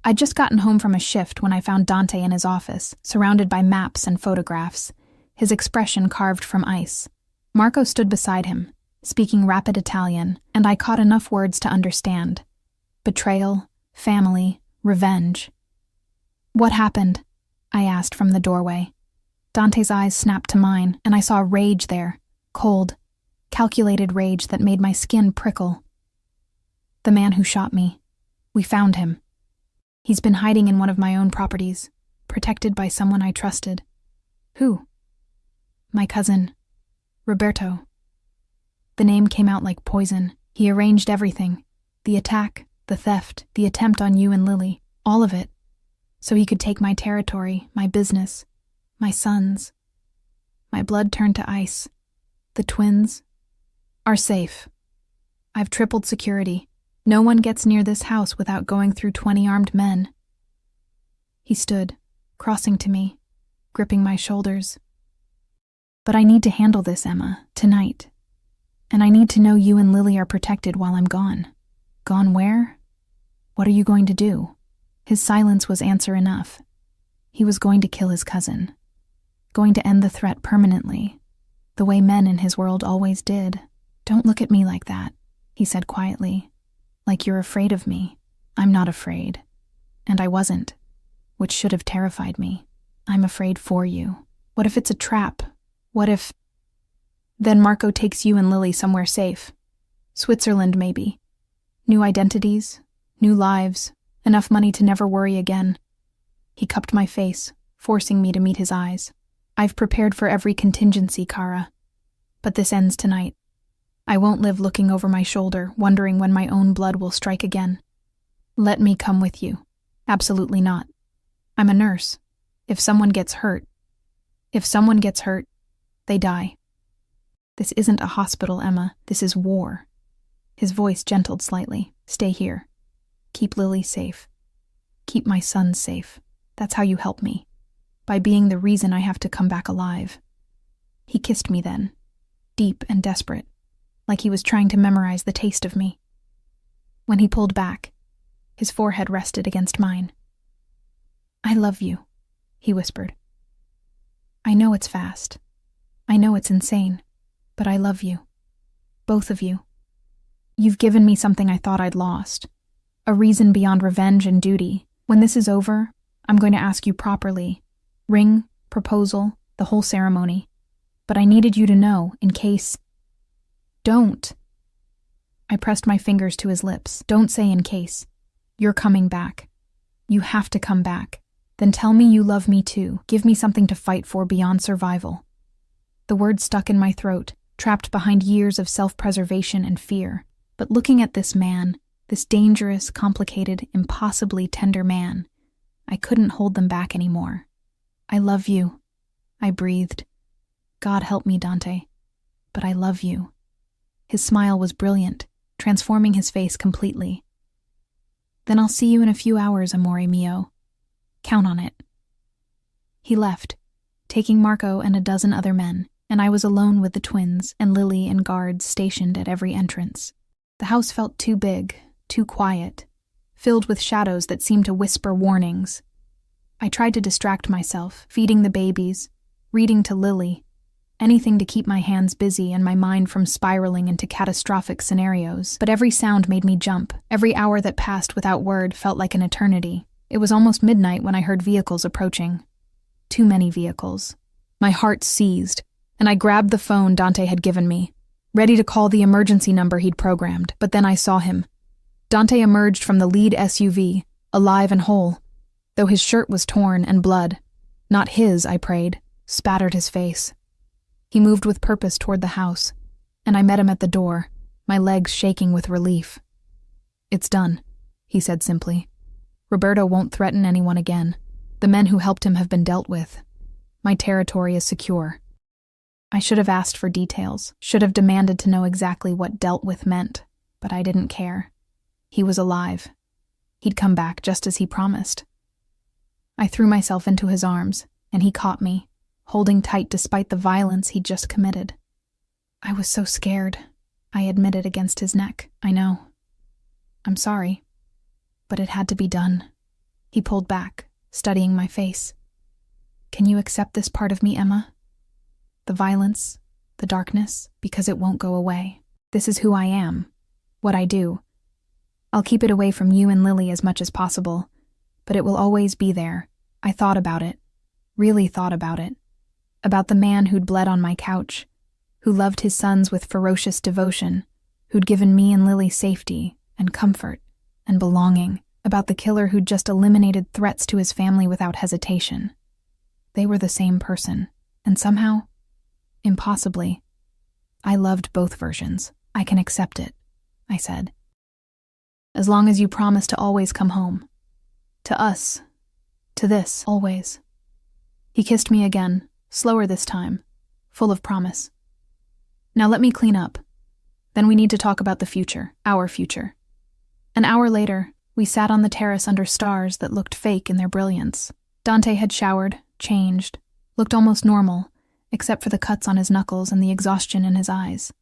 I'd just gotten home from a shift when I found Dante in his office, surrounded by maps and photographs, his expression carved from ice. Marco stood beside him, speaking rapid Italian, and I caught enough words to understand. Betrayal, family, revenge. What happened? I asked from the doorway. Dante's eyes snapped to mine, and I saw rage there, cold, calculated rage that made my skin prickle. The man who shot me. We found him. He's been hiding in one of my own properties, protected by someone I trusted. Who? My cousin, Roberto. The name came out like poison. He arranged everything. The attack, the theft, the attempt on you and Lily, all of it. So he could take my territory, my business, my sons. My blood turned to ice. The twins are safe. I've tripled security. No one gets near this house without going through 20 armed men. He stood, crossing to me, gripping my shoulders. But I need to handle this, Emma, tonight. And I need to know you and Lily are protected while I'm gone. Gone where? What are you going to do? His silence was answer enough. He was going to kill his cousin. Going to end the threat permanently, the way men in his world always did. Don't look at me like that, he said quietly. Like you're afraid of me. I'm not afraid. And I wasn't, which should have terrified me. I'm afraid for you. What if it's a trap? What if... Then Marco takes you and Lily somewhere safe. Switzerland, maybe. New identities, new lives, enough money to never worry again. He cupped my face, forcing me to meet his eyes. I've prepared for every contingency, Kara. But this ends tonight. I won't live looking over my shoulder, wondering when my own blood will strike again. Let me come with you. Absolutely not. I'm a nurse. If someone gets hurt, they die. This isn't a hospital, Emma. This is war. His voice gentled slightly. Stay here. Keep Lily safe. Keep my son safe. That's how you help me. By being the reason I have to come back alive. He kissed me then, deep and desperate, like he was trying to memorize the taste of me. When he pulled back, his forehead rested against mine. I love you, he whispered. I know it's fast. I know it's insane, but I love you. Both of you. You've given me something I thought I'd lost. A reason beyond revenge and duty. When this is over, I'm going to ask you properly. Ring, proposal, the whole ceremony. But I needed you to know, in case... Don't. I pressed my fingers to his lips. Don't say in case. You're coming back. You have to come back. Then tell me you love me too. Give me something to fight for beyond survival. The words stuck in my throat, trapped behind years of self-preservation and fear. But looking at this man, this dangerous, complicated, impossibly tender man, I couldn't hold them back anymore. I love you, I breathed. God help me, Dante. But I love you. His smile was brilliant, transforming his face completely. Then I'll see you in a few hours, amore mio. Count on it. He left, taking Marco and a dozen other men, and I was alone with the twins and Lily and guards stationed at every entrance. The house felt too big, too quiet, filled with shadows that seemed to whisper warnings. I tried to distract myself, feeding the babies, reading to Lily, anything to keep my hands busy and my mind from spiraling into catastrophic scenarios. But every sound made me jump. Every hour that passed without word felt like an eternity. It was almost midnight when I heard vehicles approaching. Too many vehicles. My heart seized, and I grabbed the phone Dante had given me, ready to call the emergency number he'd programmed. But then I saw him. Dante emerged from the lead SUV, alive and whole, though his shirt was torn and blood, not his, I prayed, spattered his face. He moved with purpose toward the house, and I met him at the door, my legs shaking with relief. It's done, he said simply. Roberto won't threaten anyone again. The men who helped him have been dealt with. My territory is secure. I should have asked for details, should have demanded to know exactly what dealt with meant, but I didn't care. He was alive. He'd come back just as he promised. I threw myself into his arms, and he caught me, holding tight despite the violence he'd just committed. I was so scared, I admitted against his neck. I know. I'm sorry. But it had to be done. He pulled back, studying my face. Can you accept this part of me, Emma? The violence, the darkness, because it won't go away. This is who I am, what I do. I'll keep it away from you and Lily as much as possible, but it will always be there. I thought about it, really thought about it. About the man who'd bled on my couch, who loved his sons with ferocious devotion, who'd given me and Lily safety and comfort and belonging, about the killer who'd just eliminated threats to his family without hesitation. They were the same person, and somehow, impossibly, I loved both versions. I can accept it, I said. As long as you promise to always come home. To us. To this, always. He kissed me again, slower this time, full of promise. Now let me clean up. Then we need to talk about the future, our future. An hour later, we sat on the terrace under stars that looked fake in their brilliance. Dante had showered, changed, Looked almost normal, except for the cuts on his knuckles and the exhaustion in his eyes.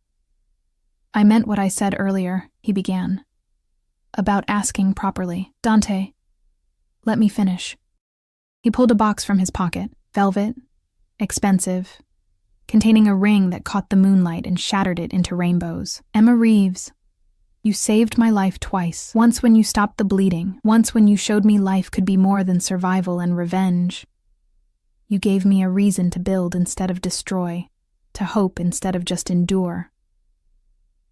I meant what I said earlier, he began. About asking properly. Dante, let me finish. He pulled a box from his pocket, velvet, expensive, containing a ring that caught the moonlight and shattered it into rainbows. Emma Reeves, you saved my life twice. Once when you stopped the bleeding, once when you showed me life could be more than survival and revenge. You gave me a reason to build instead of destroy, to hope instead of just endure.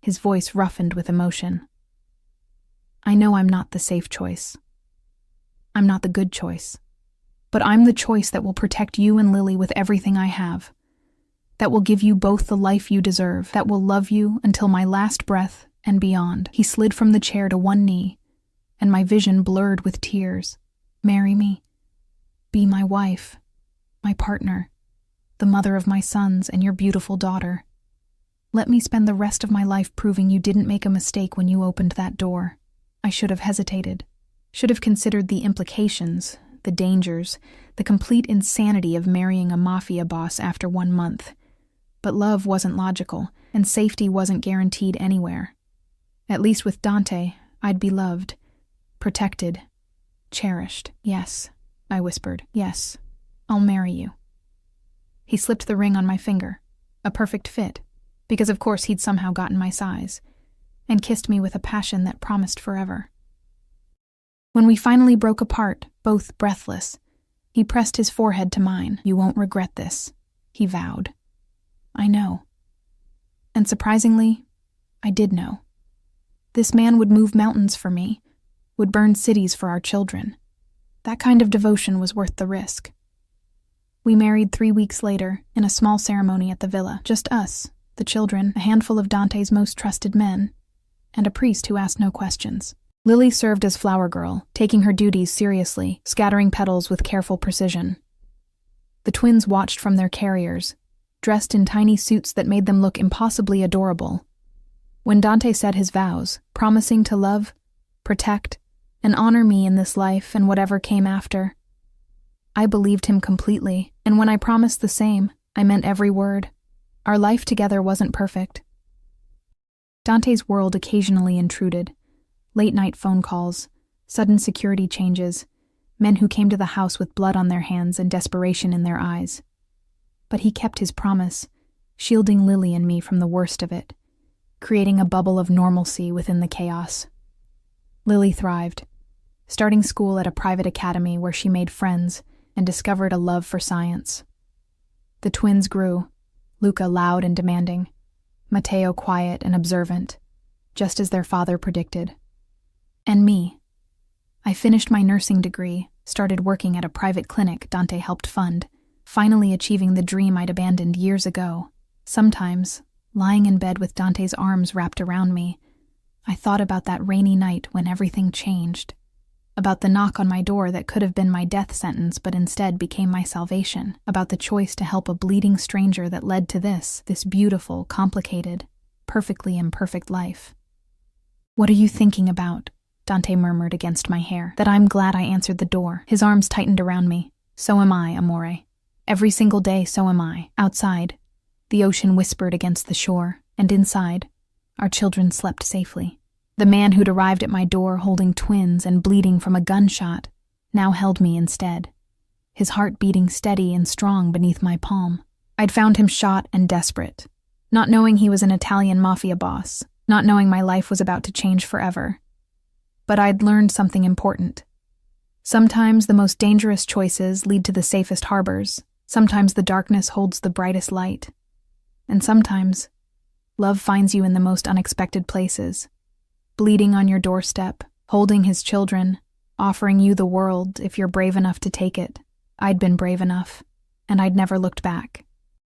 His voice roughened with emotion. I know I'm not the safe choice. I'm not the good choice. But I'm the choice that will protect you and Lily with everything I have. That will give you both the life you deserve, that will love you until my last breath and beyond. He slid from the chair to one knee, and my vision blurred with tears. Marry me. Be my wife, my partner, the mother of my sons and your beautiful daughter. Let me spend the rest of my life proving you didn't make a mistake when you opened that door. I should have hesitated, should have considered the implications, the dangers, the complete insanity of marrying a mafia boss after 1 month. But love wasn't logical, and safety wasn't guaranteed anywhere. At least with Dante, I'd be loved, protected, cherished. Yes, I whispered. Yes, I'll marry you. He slipped the ring on my finger, a perfect fit, because of course he'd somehow gotten my size, and kissed me with a passion that promised forever. When we finally broke apart, both breathless, he pressed his forehead to mine. You won't regret this, he vowed. I know. And surprisingly, I did know. This man would move mountains for me, would burn cities for our children. That kind of devotion was worth the risk. We married 3 weeks later, in a small ceremony at the villa. Just us, the children, a handful of Dante's most trusted men, and a priest who asked no questions. Lily served as flower girl, taking her duties seriously, scattering petals with careful precision. The twins watched from their carriers, dressed in tiny suits that made them look impossibly adorable. When Dante said his vows, promising to love, protect, and honor me in this life and whatever came after, I believed him completely, and when I promised the same, I meant every word. Our life together wasn't perfect. Dante's world occasionally intruded. Late-night phone calls, sudden security changes, men who came to the house with blood on their hands and desperation in their eyes. But he kept his promise, shielding Lily and me from the worst of it, creating a bubble of normalcy within the chaos. Lily thrived, starting school at a private academy where she made friends and discovered a love for science. The twins grew, Luca loud and demanding, Matteo quiet and observant, just as their father predicted. And me. I finished my nursing degree, started working at a private clinic Dante helped fund, finally achieving the dream I'd abandoned years ago. Sometimes, lying in bed with Dante's arms wrapped around me, I thought about that rainy night when everything changed, about the knock on my door that could have been my death sentence but instead became my salvation, about the choice to help a bleeding stranger that led to this beautiful, complicated, perfectly imperfect life. What are you thinking about? Dante murmured against my hair. That I'm glad I answered the door. His arms tightened around me. So am I, amore. Every single day, so am I. Outside, the ocean whispered against the shore, and inside, our children slept safely. The man who'd arrived at my door holding twins and bleeding from a gunshot now held me instead, his heart beating steady and strong beneath my palm. I'd found him shot and desperate, not knowing he was an Italian mafia boss, not knowing my life was about to change forever. But I'd learned something important. Sometimes the most dangerous choices lead to the safest harbors. Sometimes the darkness holds the brightest light. And sometimes, love finds you in the most unexpected places. Bleeding on your doorstep, holding his children, offering you the world if you're brave enough to take it. I'd been brave enough, and I'd never looked back.